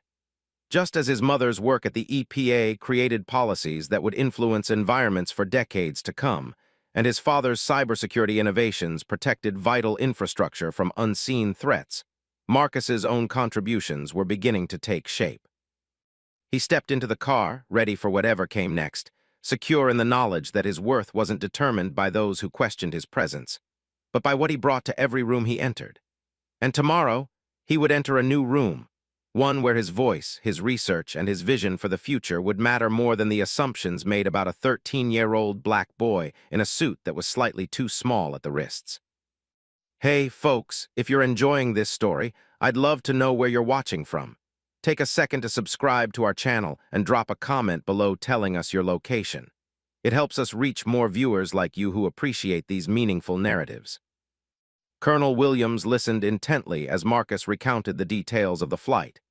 Just as his mother's work at the EPA created policies that would influence environments for decades to come, and his father's cybersecurity innovations protected vital infrastructure from unseen threats, Marcus's own contributions were beginning to take shape. He stepped into the car, ready for whatever came next, secure in the knowledge that his worth wasn't determined by those who questioned his presence, but by what he brought to every room he entered. And tomorrow, he would enter a new room, one where his voice, his research, and his vision for the future would matter more than the assumptions made about a 13-year-old black boy in a suit that was slightly too small at the wrists. Hey, folks, if you're enjoying this story, I'd love to know where you're watching from. Take a second to subscribe to our channel and drop a comment below telling us your location. It helps us reach more viewers like you who appreciate these meaningful narratives. Colonel Williams listened intently as Marcus recounted the details of the flight,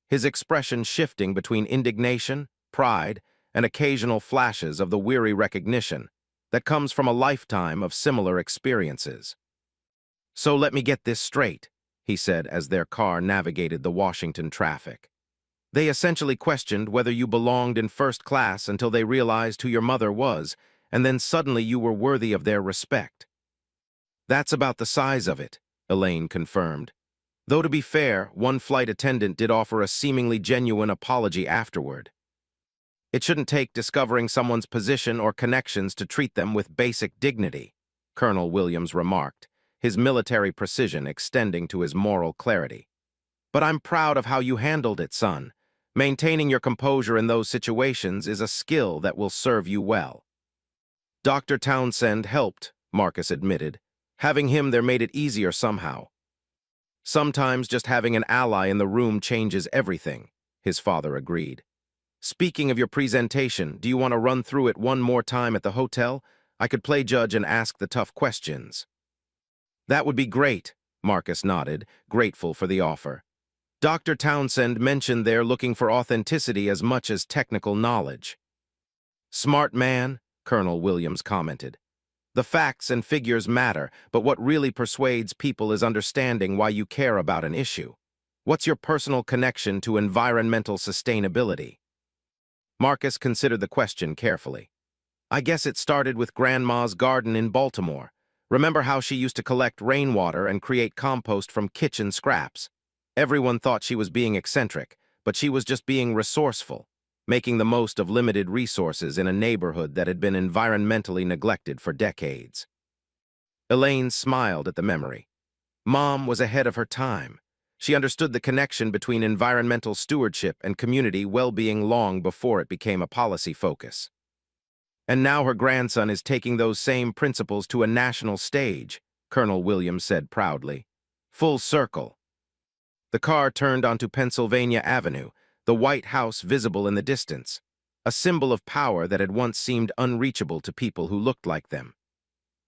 his expression shifting between indignation, pride, and occasional flashes of the weary recognition that comes from a lifetime of similar experiences. "So let me get this straight," he said as their car navigated the Washington traffic. "They essentially questioned whether you belonged in first class until they realized who your mother was, and then suddenly you were worthy of their respect." "That's about the size of it," Elaine confirmed. Though to be fair, one flight attendant did offer a seemingly genuine apology afterward. "It shouldn't take discovering someone's position or connections to treat them with basic dignity," Colonel Williams remarked, his military precision extending to his moral clarity. "But I'm proud of how you handled it, son. Maintaining your composure in those situations is a skill that will serve you well." "Dr. Townsend helped," Marcus admitted. "Having him there made it easier somehow." "Sometimes just having an ally in the room changes everything," his father agreed. "Speaking of your presentation, do you want to run through it one more time at the hotel? I could play judge and ask the tough questions." "That would be great," Marcus nodded, grateful for the offer. Dr. Townsend mentioned they're looking for authenticity as much as technical knowledge. "Smart man," Colonel Williams commented. "The facts and figures matter, but what really persuades people is understanding why you care about an issue. What's your personal connection to environmental sustainability?" Marcus considered the question carefully. "I guess it started with Grandma's garden in Baltimore. Remember how she used to collect rainwater and create compost from kitchen scraps? Everyone thought she was being eccentric, but she was just being resourceful, making the most of limited resources in a neighborhood that had been environmentally neglected for decades. Elaine smiled at the memory. Mom was ahead of her time. She understood the connection between environmental stewardship and community well-being long before it became a policy focus. And now her grandson is taking those same principles to a national stage, Colonel Williams said proudly. Full circle. The car turned onto Pennsylvania Avenue, the White House visible in the distance, a symbol of power that had once seemed unreachable to people who looked like them.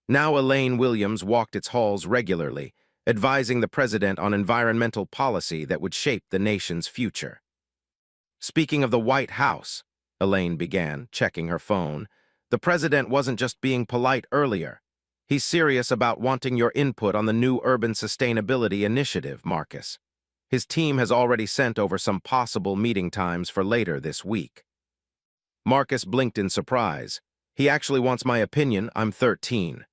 Now Elaine Williams walked its halls regularly, advising the president on environmental policy that would shape the nation's future. Speaking of the White House, Elaine began, checking her phone, the president wasn't just being polite earlier. He's serious about wanting your input on the new urban sustainability initiative, Marcus. His team has already sent over some possible meeting times for later this week. Marcus blinked in surprise. He actually wants my opinion. I'm 13.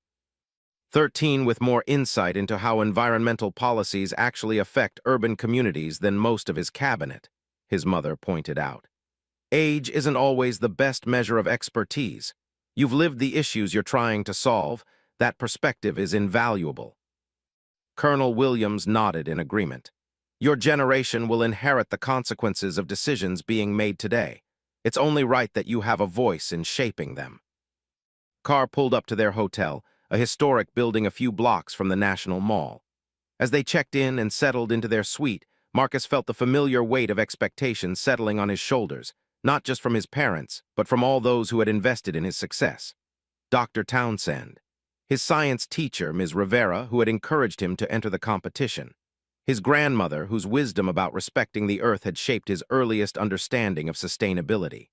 13 with more insight into how environmental policies actually affect urban communities than most of his cabinet, his mother pointed out. Age isn't always the best measure of expertise. You've lived the issues you're trying to solve. That perspective is invaluable. Colonel Williams nodded in agreement. Your generation will inherit the consequences of decisions being made today. It's only right that you have a voice in shaping them. Car pulled up to their hotel, a historic building a few blocks from the National Mall. As they checked in and settled into their suite, Marcus felt the familiar weight of expectation settling on his shoulders, not just from his parents, but from all those who had invested in his success. Dr. Townsend, his science teacher, Ms. Rivera, who had encouraged him to enter the competition, his grandmother, whose wisdom about respecting the earth had shaped his earliest understanding of sustainability.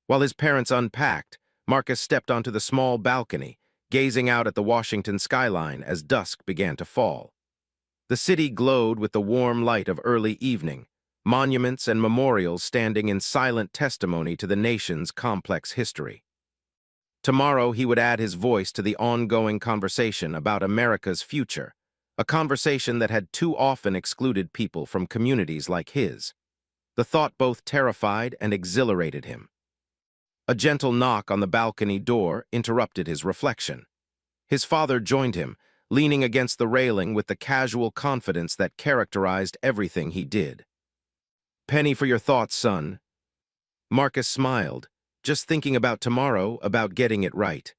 While his parents unpacked, Marcus stepped onto the small balcony, gazing out at the Washington skyline as dusk began to fall. The city glowed with the warm light of early evening, monuments and memorials standing in silent testimony to the nation's complex history. Tomorrow he would add his voice to the ongoing conversation about America's future, a conversation that had too often excluded people from communities like his. The thought both terrified and exhilarated him. A gentle knock on the balcony door interrupted his reflection. His father joined him, leaning against the railing with the casual confidence that characterized everything he did. "Penny for your thoughts, son." Marcus smiled, just thinking about tomorrow, about getting it right.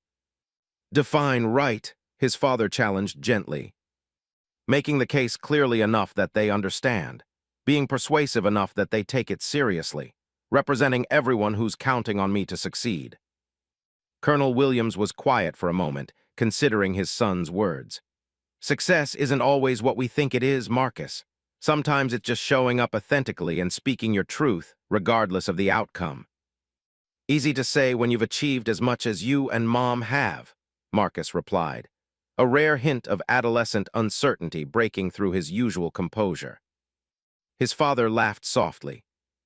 "Define right," his father challenged gently. Making the case clearly enough that they understand, being persuasive enough that they take it seriously, representing everyone who's counting on me to succeed. Colonel Williams was quiet for a moment, considering his son's words. Success isn't always what we think it is, Marcus. Sometimes it's just showing up authentically and speaking your truth, regardless of the outcome. Easy to say when you've achieved as much as you and Mom have, Marcus replied, a rare hint of adolescent uncertainty breaking through his usual composure. His father laughed softly.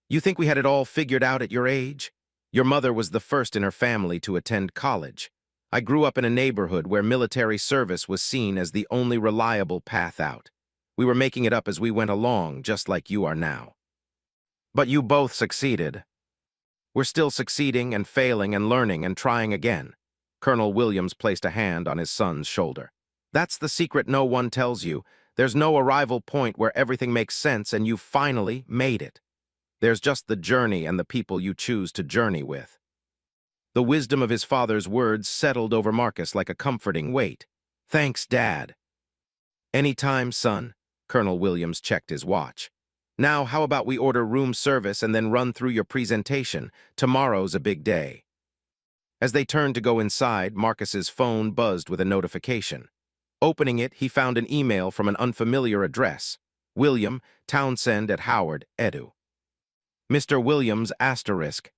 "You think we had it all figured out at your age? Your mother was the first in her family to attend college. I grew up in a neighborhood where military service was seen as the only reliable path out. We were making it up as we went along, just like you are now. But you both succeeded. We're still succeeding and failing and learning and trying again." Colonel Williams placed a hand on his son's shoulder. "That's the secret no one tells you. There's no arrival point where everything makes sense and you've finally made it. There's just the journey and the people you choose to journey with." The wisdom of his father's words settled over Marcus like a comforting weight. "Thanks, Dad." "Any time, son." Colonel Williams checked his watch. "Now, how about we order room service and then run through your presentation? Tomorrow's a big day." As they turned to go inside, Marcus's phone buzzed with a notification. Opening it, he found an email from an unfamiliar address. William, Townsend at Howard, Edu. "Mr. Williams, asterisk.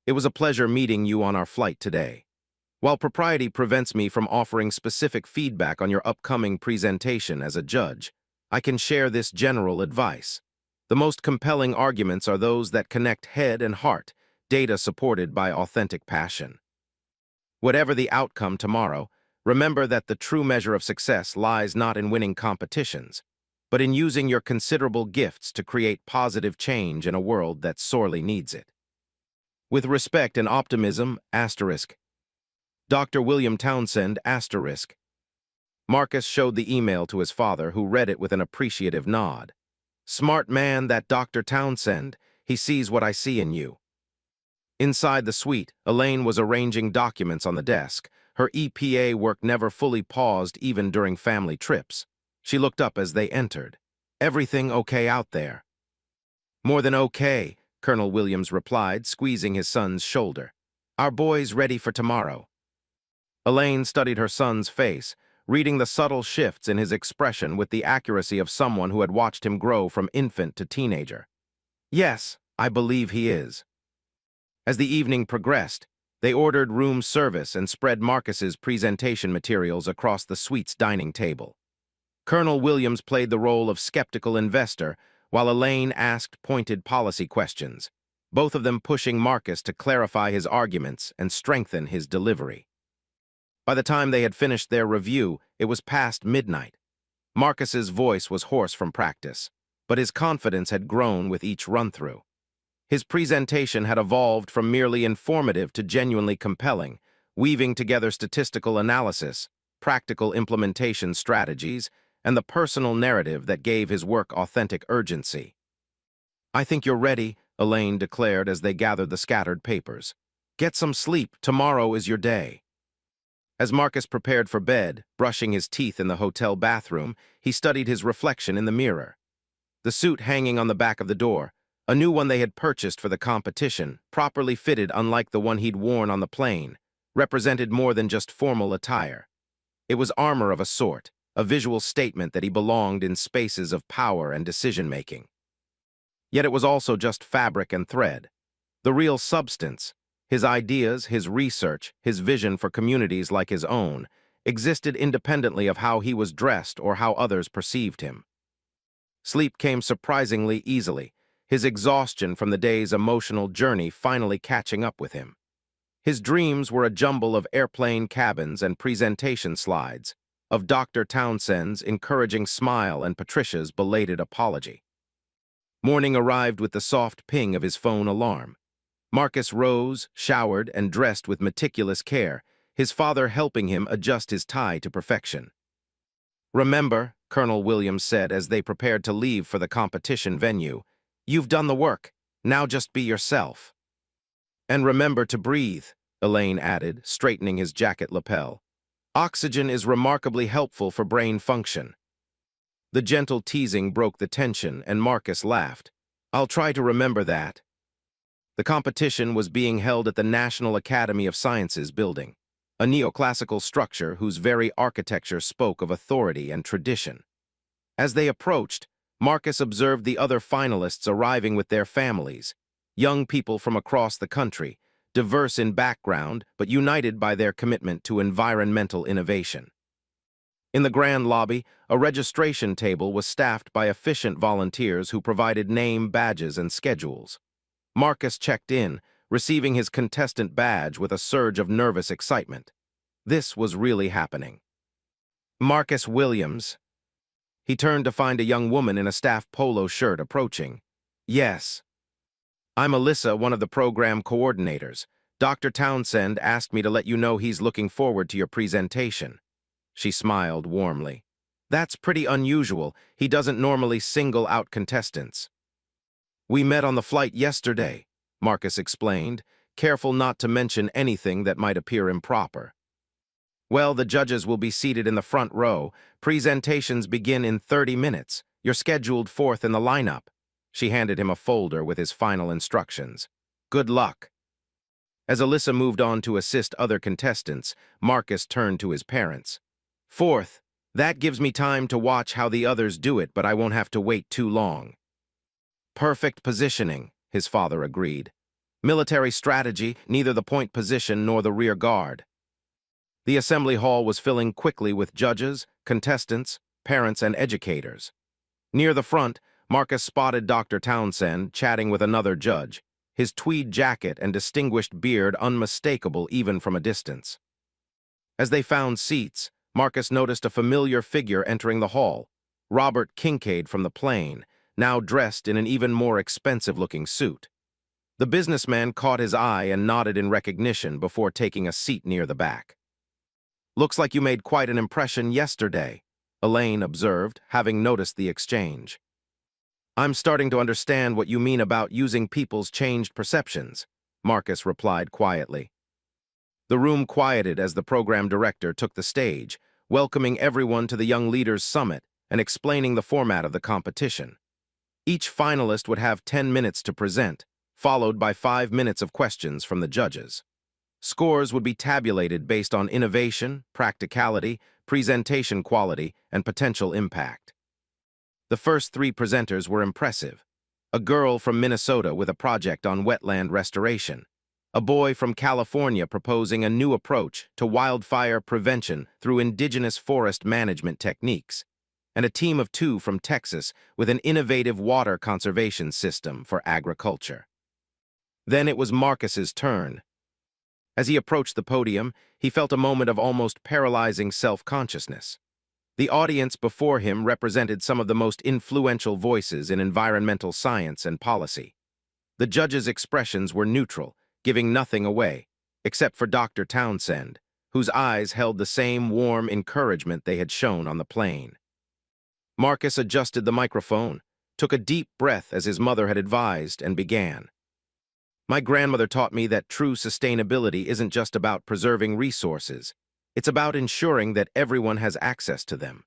It was a pleasure meeting you on our flight today. While propriety prevents me from offering specific feedback on your upcoming presentation as a judge, I can share this general advice. The most compelling arguments are those that connect head and heart, data supported by authentic passion. Whatever the outcome tomorrow, remember that the true measure of success lies not in winning competitions, but in using your considerable gifts to create positive change in a world that sorely needs it. With respect and optimism, asterisk. Dr. William Townsend, asterisk. Marcus showed the email to his father, who read it with an appreciative nod. Smart man, that Dr. Townsend. He sees what I see in you. Inside the suite, Elaine was arranging documents on the desk. Her EPA work never fully paused even during family trips. She looked up as they entered. Everything okay out there? More than okay, Colonel Williams replied, squeezing his son's shoulder. Our boy's ready for tomorrow. Elaine studied her son's face, reading the subtle shifts in his expression with the accuracy of someone who had watched him grow from infant to teenager. Yes, I believe he is. As the evening progressed, they ordered room service and spread Marcus's presentation materials across the suite's dining table. Colonel Williams played the role of skeptical investor, while Elaine asked pointed policy questions, both of them pushing Marcus to clarify his arguments and strengthen his delivery. By the time they had finished their review, it was past midnight. Marcus's voice was hoarse from practice, but his confidence had grown with each run-through. His presentation had evolved from merely informative to genuinely compelling, weaving together statistical analysis, practical implementation strategies, and the personal narrative that gave his work authentic urgency. I think you're ready, Elaine declared as they gathered the scattered papers. Get some sleep, tomorrow is your day. As Marcus prepared for bed, brushing his teeth in the hotel bathroom, he studied his reflection in the mirror. The suit hanging on the back of the door, a new one they had purchased for the competition, properly fitted unlike the one he'd worn on the plane, represented more than just formal attire. It was armor of a sort, a visual statement that he belonged in spaces of power and decision-making. Yet it was also just fabric and thread. The real substance, his ideas, his research, his vision for communities like his own, existed independently of how he was dressed or how others perceived him. Sleep came surprisingly easily, his exhaustion from the day's emotional journey finally catching up with him. His dreams were a jumble of airplane cabins and presentation slides, of Dr. Townsend's encouraging smile and Patricia's belated apology. Morning arrived with the soft ping of his phone alarm. Marcus rose, showered, and dressed with meticulous care, his father helping him adjust his tie to perfection. Remember, Colonel Williams said as they prepared to leave for the competition venue, you've done the work, now just be yourself. And remember to breathe, Elaine added, straightening his jacket lapel. Oxygen is remarkably helpful for brain function. The gentle teasing broke the tension, and Marcus laughed. I'll try to remember that. The competition was being held at the National Academy of Sciences building, a neoclassical structure whose very architecture spoke of authority and tradition. As they approached, Marcus observed the other finalists arriving with their families, young people from across the country, diverse in background but united by their commitment to environmental innovation. In the grand lobby, a registration table was staffed by efficient volunteers who provided name badges and schedules. Marcus checked in, receiving his contestant badge with a surge of nervous excitement. This was really happening. Marcus Williams. He turned to find a young woman in a staff polo shirt approaching. Yes. I'm Alyssa, one of the program coordinators. Dr. Townsend asked me to let you know he's looking forward to your presentation. She smiled warmly. That's pretty unusual. He doesn't normally single out contestants. We met on the flight yesterday, Marcus explained, careful not to mention anything that might appear improper. Well, the judges will be seated in the front row. Presentations begin in 30 minutes. You're scheduled fourth in the lineup. She handed him a folder with his final instructions. Good luck. As Alyssa moved on to assist other contestants, Marcus turned to his parents. Fourth, that gives me time to watch how the others do it, but I won't have to wait too long. Perfect positioning, his father agreed. Military strategy, neither the point position nor the rear guard. The assembly hall was filling quickly with judges, contestants, parents, and educators. Near the front, Marcus spotted Dr. Townsend chatting with another judge, his tweed jacket and distinguished beard unmistakable even from a distance. As they found seats, Marcus noticed a familiar figure entering the hall, Robert Kincaid from the plane, now dressed in an even more expensive-looking suit. The businessman caught his eye and nodded in recognition before taking a seat near the back. "Looks like you made quite an impression yesterday," Elaine observed, having noticed the exchange. "I'm starting to understand what you mean about using people's changed perceptions," Marcus replied quietly. The room quieted as the program director took the stage, welcoming everyone to the Young Leaders Summit and explaining the format of the competition. Each finalist would have 10 minutes to present, followed by 5 minutes of questions from the judges. Scores would be tabulated based on innovation, practicality, presentation quality, and potential impact. The first 3 presenters were impressive. A girl from Minnesota with a project on wetland restoration, a boy from California proposing a new approach to wildfire prevention through indigenous forest management techniques, and a team of 2 from Texas with an innovative water conservation system for agriculture. Then it was Marcus's turn. As he approached the podium, he felt a moment of almost paralyzing self-consciousness. The audience before him represented some of the most influential voices in environmental science and policy. The judges' expressions were neutral, giving nothing away, except for Dr. Townsend, whose eyes held the same warm encouragement they had shown on the plane. Marcus adjusted the microphone, took a deep breath as his mother had advised, and began. "My grandmother taught me that true sustainability isn't just about preserving resources. It's about ensuring that everyone has access to them.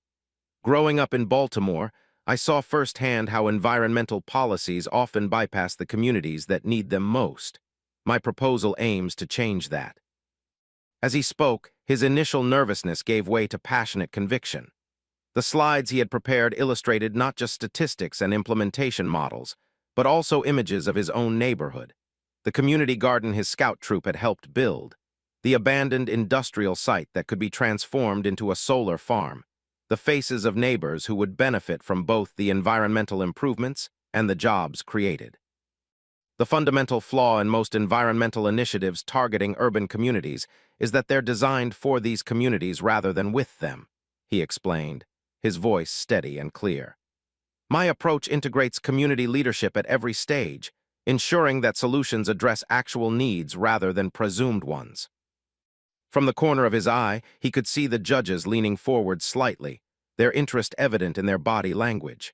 Growing up in Baltimore, I saw firsthand how environmental policies often bypass the communities that need them most. My proposal aims to change that." As he spoke, his initial nervousness gave way to passionate conviction. The slides he had prepared illustrated not just statistics and implementation models, but also images of his own neighborhood, the community garden his scout troop had helped build, the abandoned industrial site that could be transformed into a solar farm, the faces of neighbors who would benefit from both the environmental improvements and the jobs created. "The fundamental flaw in most environmental initiatives targeting urban communities is that they're designed for these communities rather than with them," he explained, his voice steady and clear. "My approach integrates community leadership at every stage, ensuring that solutions address actual needs rather than presumed ones." From the corner of his eye, he could see the judges leaning forward slightly, their interest evident in their body language.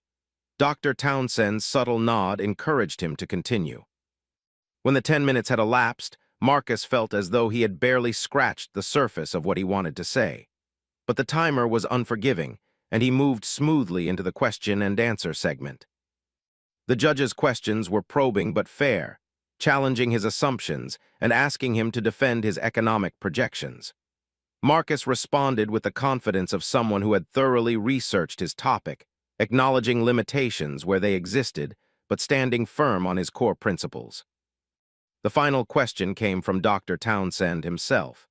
Dr. Townsend's subtle nod encouraged him to continue. When the 10 minutes had elapsed, Marcus felt as though he had barely scratched the surface of what he wanted to say. But the timer was unforgiving, and he moved smoothly into the question and answer segment. The judge's questions were probing but fair, challenging his assumptions and asking him to defend his economic projections. Marcus responded with the confidence of someone who had thoroughly researched his topic, acknowledging limitations where they existed, but standing firm on his core principles. The final question came from Dr. Townsend himself.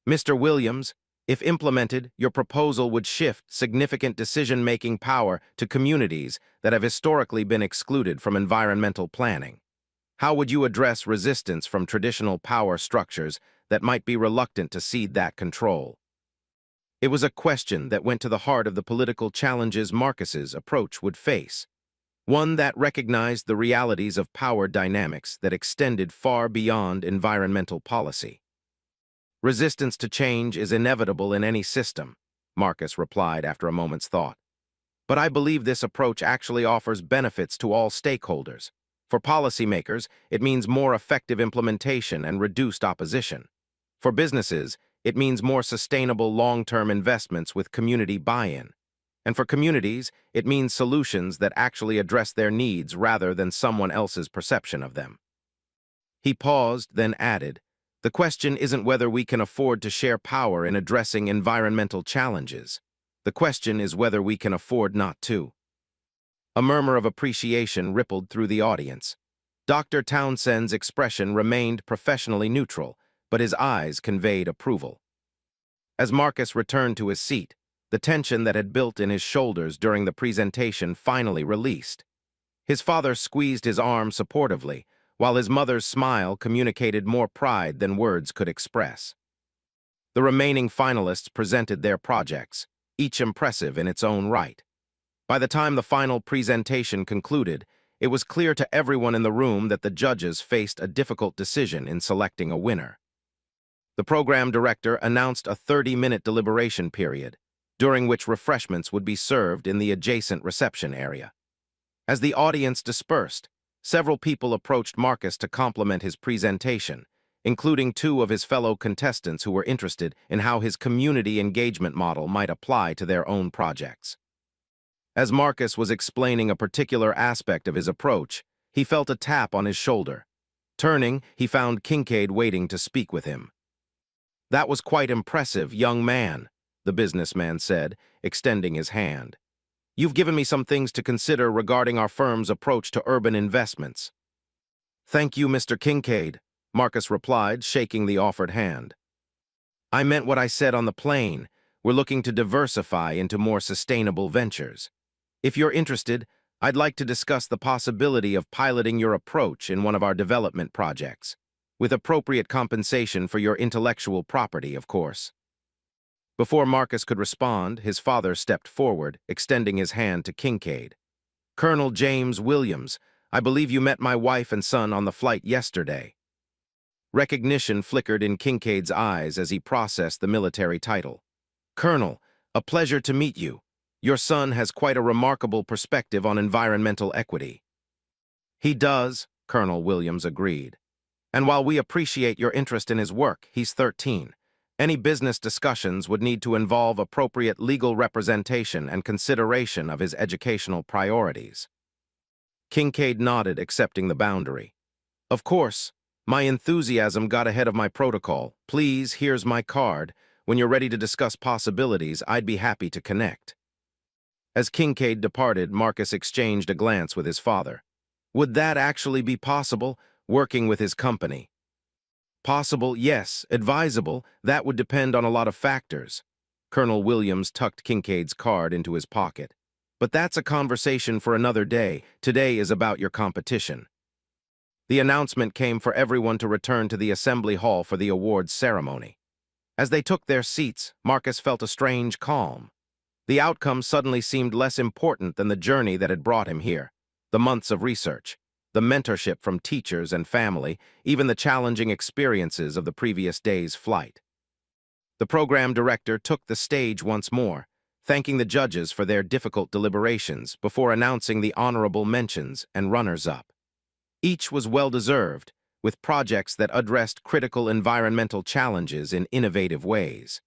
"Mr. Williams, if implemented, your proposal would shift significant decision-making power to communities that have historically been excluded from environmental planning. How would you address resistance from traditional power structures that might be reluctant to cede that control?" It was a question that went to the heart of the political challenges Marcus's approach would face, one that recognized the realities of power dynamics that extended far beyond environmental policy. "Resistance to change is inevitable in any system," Marcus replied after a moment's thought. "But I believe this approach actually offers benefits to all stakeholders. For policymakers, it means more effective implementation and reduced opposition. For businesses, it means more sustainable long-term investments with community buy-in. And for communities, it means solutions that actually address their needs rather than someone else's perception of them." He paused, then added, "The question isn't whether we can afford to share power in addressing environmental challenges. The question is whether we can afford not to." A murmur of appreciation rippled through the audience. Dr. Townsend's expression remained professionally neutral, but his eyes conveyed approval. As Marcus returned to his seat, the tension that had built in his shoulders during the presentation finally released. His father squeezed his arm supportively, while his mother's smile communicated more pride than words could express. The remaining finalists presented their projects, each impressive in its own right. By the time the final presentation concluded, it was clear to everyone in the room that the judges faced a difficult decision in selecting a winner. The program director announced a 30-minute deliberation period, during which refreshments would be served in the adjacent reception area. As the audience dispersed, several people approached Marcus to compliment his presentation, including two of his fellow contestants who were interested in how his community engagement model might apply to their own projects. As Marcus was explaining a particular aspect of his approach, he felt a tap on his shoulder. Turning, he found Kincaid waiting to speak with him. "That was quite impressive, young man," the businessman said, extending his hand. "You've given me some things to consider regarding our firm's approach to urban investments." "Thank you, Mr. Kincaid," Marcus replied, shaking the offered hand. "I meant what I said on the plane. We're looking to diversify into more sustainable ventures. If you're interested, I'd like to discuss the possibility of piloting your approach in one of our development projects, with appropriate compensation for your intellectual property, of course." Before Marcus could respond, his father stepped forward, extending his hand to Kincaid. "Colonel James Williams, I believe you met my wife and son on the flight yesterday." Recognition flickered in Kincaid's eyes as he processed the military title. "Colonel, a pleasure to meet you. Your son has quite a remarkable perspective on environmental equity." "He does," Colonel Williams agreed. "And while we appreciate your interest in his work, he's 13. Any business discussions would need to involve appropriate legal representation and consideration of his educational priorities." Kincaid nodded, accepting the boundary. "Of course, my enthusiasm got ahead of my protocol. Please, here's my card. When you're ready to discuss possibilities, I'd be happy to connect." As Kincaid departed, Marcus exchanged a glance with his father. Would that actually be possible, working with his company? "Possible, yes. Advisable, that would depend on a lot of factors." Colonel Williams tucked Kincaid's card into his pocket. "But that's a conversation for another day. Today is about your competition." The announcement came for everyone to return to the assembly hall for the awards ceremony. As they took their seats, Marcus felt a strange calm. The outcome suddenly seemed less important than the journey that had brought him here, the months of research, the mentorship from teachers and family, even the challenging experiences of the previous day's flight. The program director took the stage once more, thanking the judges for their difficult deliberations before announcing the honorable mentions and runners-up. Each was well-deserved, with projects that addressed critical environmental challenges in innovative ways.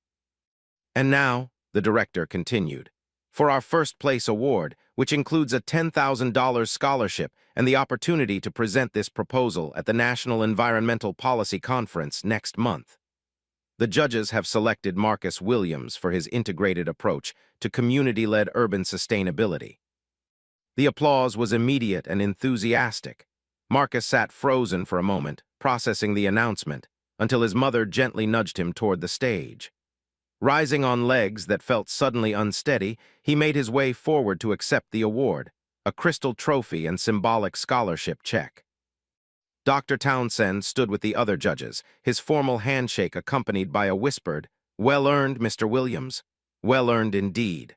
"And now," the director continued, "for our first-place award, which includes a $10,000 scholarship and the opportunity to present this proposal at the National Environmental Policy Conference next month. The judges have selected Marcus Williams for his integrated approach to community-led urban sustainability." The applause was immediate and enthusiastic. Marcus sat frozen for a moment, processing the announcement, until his mother gently nudged him toward the stage. Rising on legs that felt suddenly unsteady, he made his way forward to accept the award, a crystal trophy and symbolic scholarship check. Dr. Townsend stood with the other judges, his formal handshake accompanied by a whispered, "Well earned, Mr. Williams. Well earned indeed."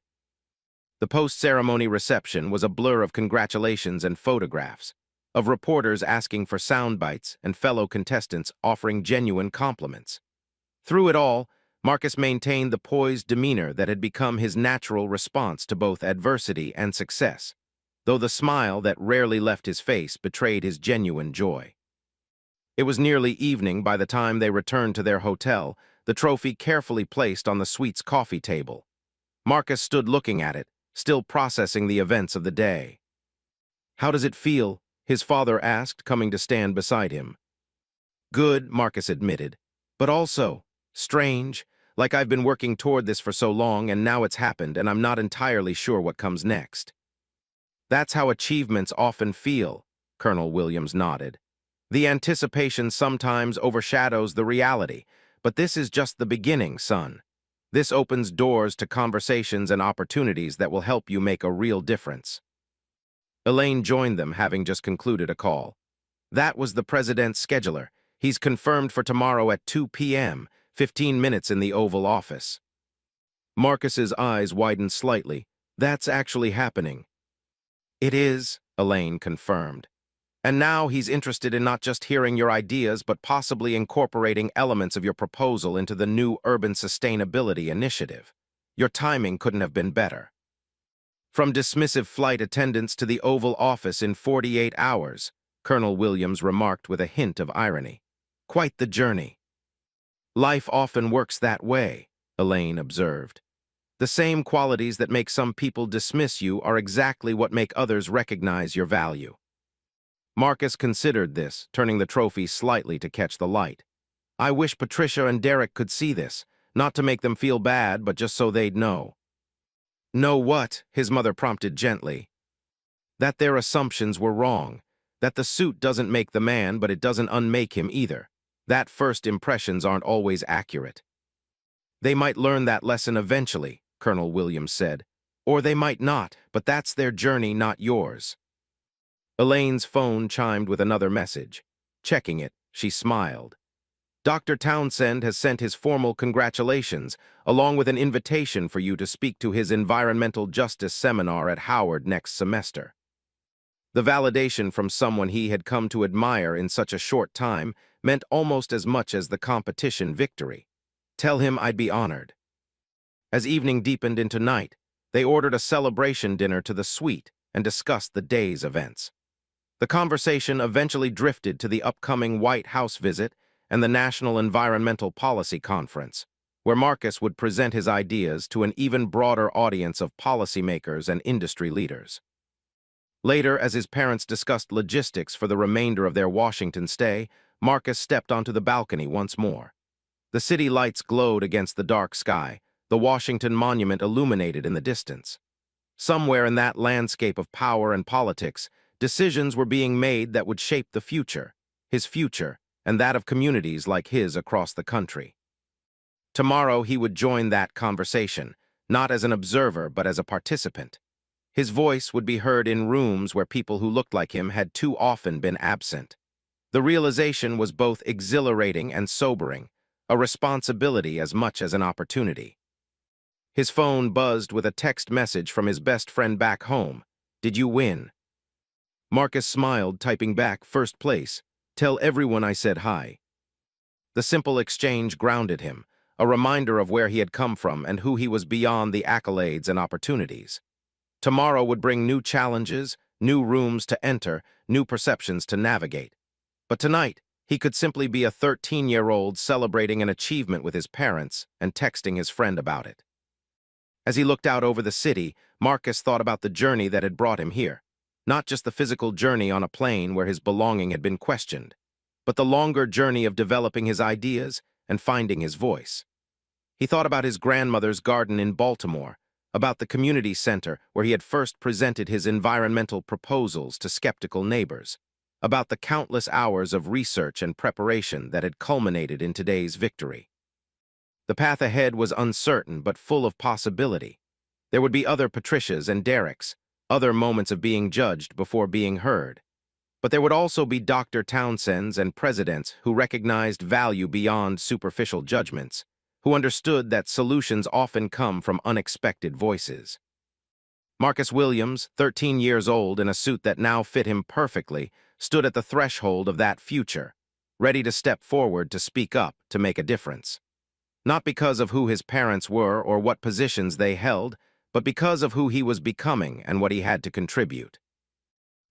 The post-ceremony reception was a blur of congratulations and photographs, of reporters asking for sound bites and fellow contestants offering genuine compliments. Through it all, Marcus maintained the poised demeanor that had become his natural response to both adversity and success, though the smile that rarely left his face betrayed his genuine joy. It was nearly evening by the time they returned to their hotel, the trophy carefully placed on the suite's coffee table. Marcus stood looking at it, still processing the events of the day. "How does it feel?" his father asked, coming to stand beside him. "Good," Marcus admitted, "but also strange. Like I've been working toward this for so long, and now it's happened, and I'm not entirely sure what comes next." "That's how achievements often feel," Colonel Williams nodded. "The anticipation sometimes overshadows the reality, but this is just the beginning, son. This opens doors to conversations and opportunities that will help you make a real difference." Elaine joined them, having just concluded a call. "That was the president's scheduler. He's confirmed for tomorrow at 2 p.m., 15 minutes in the Oval Office." Marcus's eyes widened slightly, That's actually happening. It is, Elaine confirmed. And now he's interested in not just hearing your ideas, but possibly incorporating elements of your proposal into the new urban sustainability initiative. Your timing couldn't have been better. From dismissive flight attendants to the Oval Office in 48 hours, Colonel Williams remarked with a hint of irony. Quite the journey. Life often works that way, Elaine observed. The same qualities that make some people dismiss you are exactly what make others recognize your value. Marcus considered this, turning the trophy slightly to catch the light. I wish Patricia and Derek could see this, not to make them feel bad, but just so they'd know. Know what? His mother prompted gently. That their assumptions were wrong. That the suit doesn't make the man, but it doesn't unmake him either. That first impressions aren't always accurate. They might learn that lesson eventually, Colonel Williams said. Or they might not, but that's their journey, not yours. Elaine's phone chimed with another message. Checking it, she smiled. Dr. Townsend has sent his formal congratulations, along with an invitation for you to speak to his environmental justice seminar at Howard next semester. The validation from someone he had come to admire in such a short time meant almost as much as the competition victory. Tell him I'd be honored. As evening deepened into night, they ordered a celebration dinner to the suite and discussed the day's events. The conversation eventually drifted to the upcoming White House visit and the National Environmental Policy Conference, where Marcus would present his ideas to an even broader audience of policymakers and industry leaders. Later, as his parents discussed logistics for the remainder of their Washington stay, Marcus stepped onto the balcony once more. The city lights glowed against the dark sky, the Washington Monument illuminated in the distance. Somewhere in that landscape of power and politics, decisions were being made that would shape the future, his future, and that of communities like his across the country. Tomorrow he would join that conversation, not as an observer but as a participant. His voice would be heard in rooms where people who looked like him had too often been absent. The realization was both exhilarating and sobering, a responsibility as much as an opportunity. His phone buzzed with a text message from his best friend back home. Did you win? Marcus smiled, typing back, first place. Tell everyone I said hi. The simple exchange grounded him, a reminder of where he had come from and who he was beyond the accolades and opportunities. Tomorrow would bring new challenges, new rooms to enter, new perceptions to navigate. But tonight, he could simply be a 13-year-old celebrating an achievement with his parents and texting his friend about it. As he looked out over the city, Marcus thought about the journey that had brought him here. Not just the physical journey on a plane where his belonging had been questioned, but the longer journey of developing his ideas and finding his voice. He thought about his grandmother's garden in Baltimore, about the community center where he had first presented his environmental proposals to skeptical neighbors, about the countless hours of research and preparation that had culminated in today's victory. The path ahead was uncertain but full of possibility. There would be other Patricias and Dereks, other moments of being judged before being heard. But there would also be Dr. Townsends and presidents who recognized value beyond superficial judgments, who understood that solutions often come from unexpected voices. Marcus Williams, 13 years old in a suit that now fit him perfectly, stood at the threshold of that future, ready to step forward to speak up, to make a difference. Not because of who his parents were or what positions they held, but because of who he was becoming and what he had to contribute.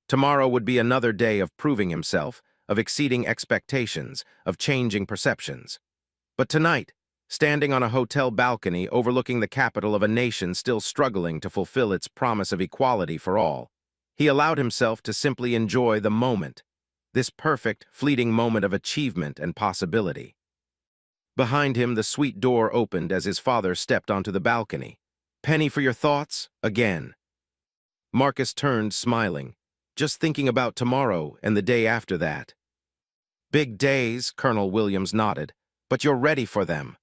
Tomorrow would be another day of proving himself, of exceeding expectations, of changing perceptions. But tonight, standing on a hotel balcony overlooking the capital of a nation still struggling to fulfill its promise of equality for all, he allowed himself to simply enjoy the moment, this perfect, fleeting moment of achievement and possibility. Behind him, the suite door opened as his father stepped onto the balcony. Penny for your thoughts? Again. Marcus turned, smiling, just thinking about tomorrow and the day after that. Big days, Colonel Williams nodded, but you're ready for them.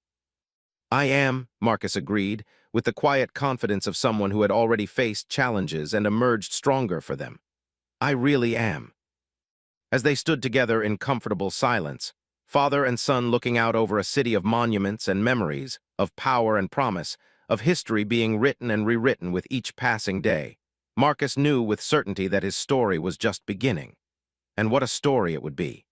I am, Marcus agreed, with the quiet confidence of someone who had already faced challenges and emerged stronger for them. I really am. As they stood together in comfortable silence, father and son looking out over a city of monuments and memories, of power and promise, of history being written and rewritten with each passing day. Marcus knew with certainty that his story was just beginning. And what a story it would be.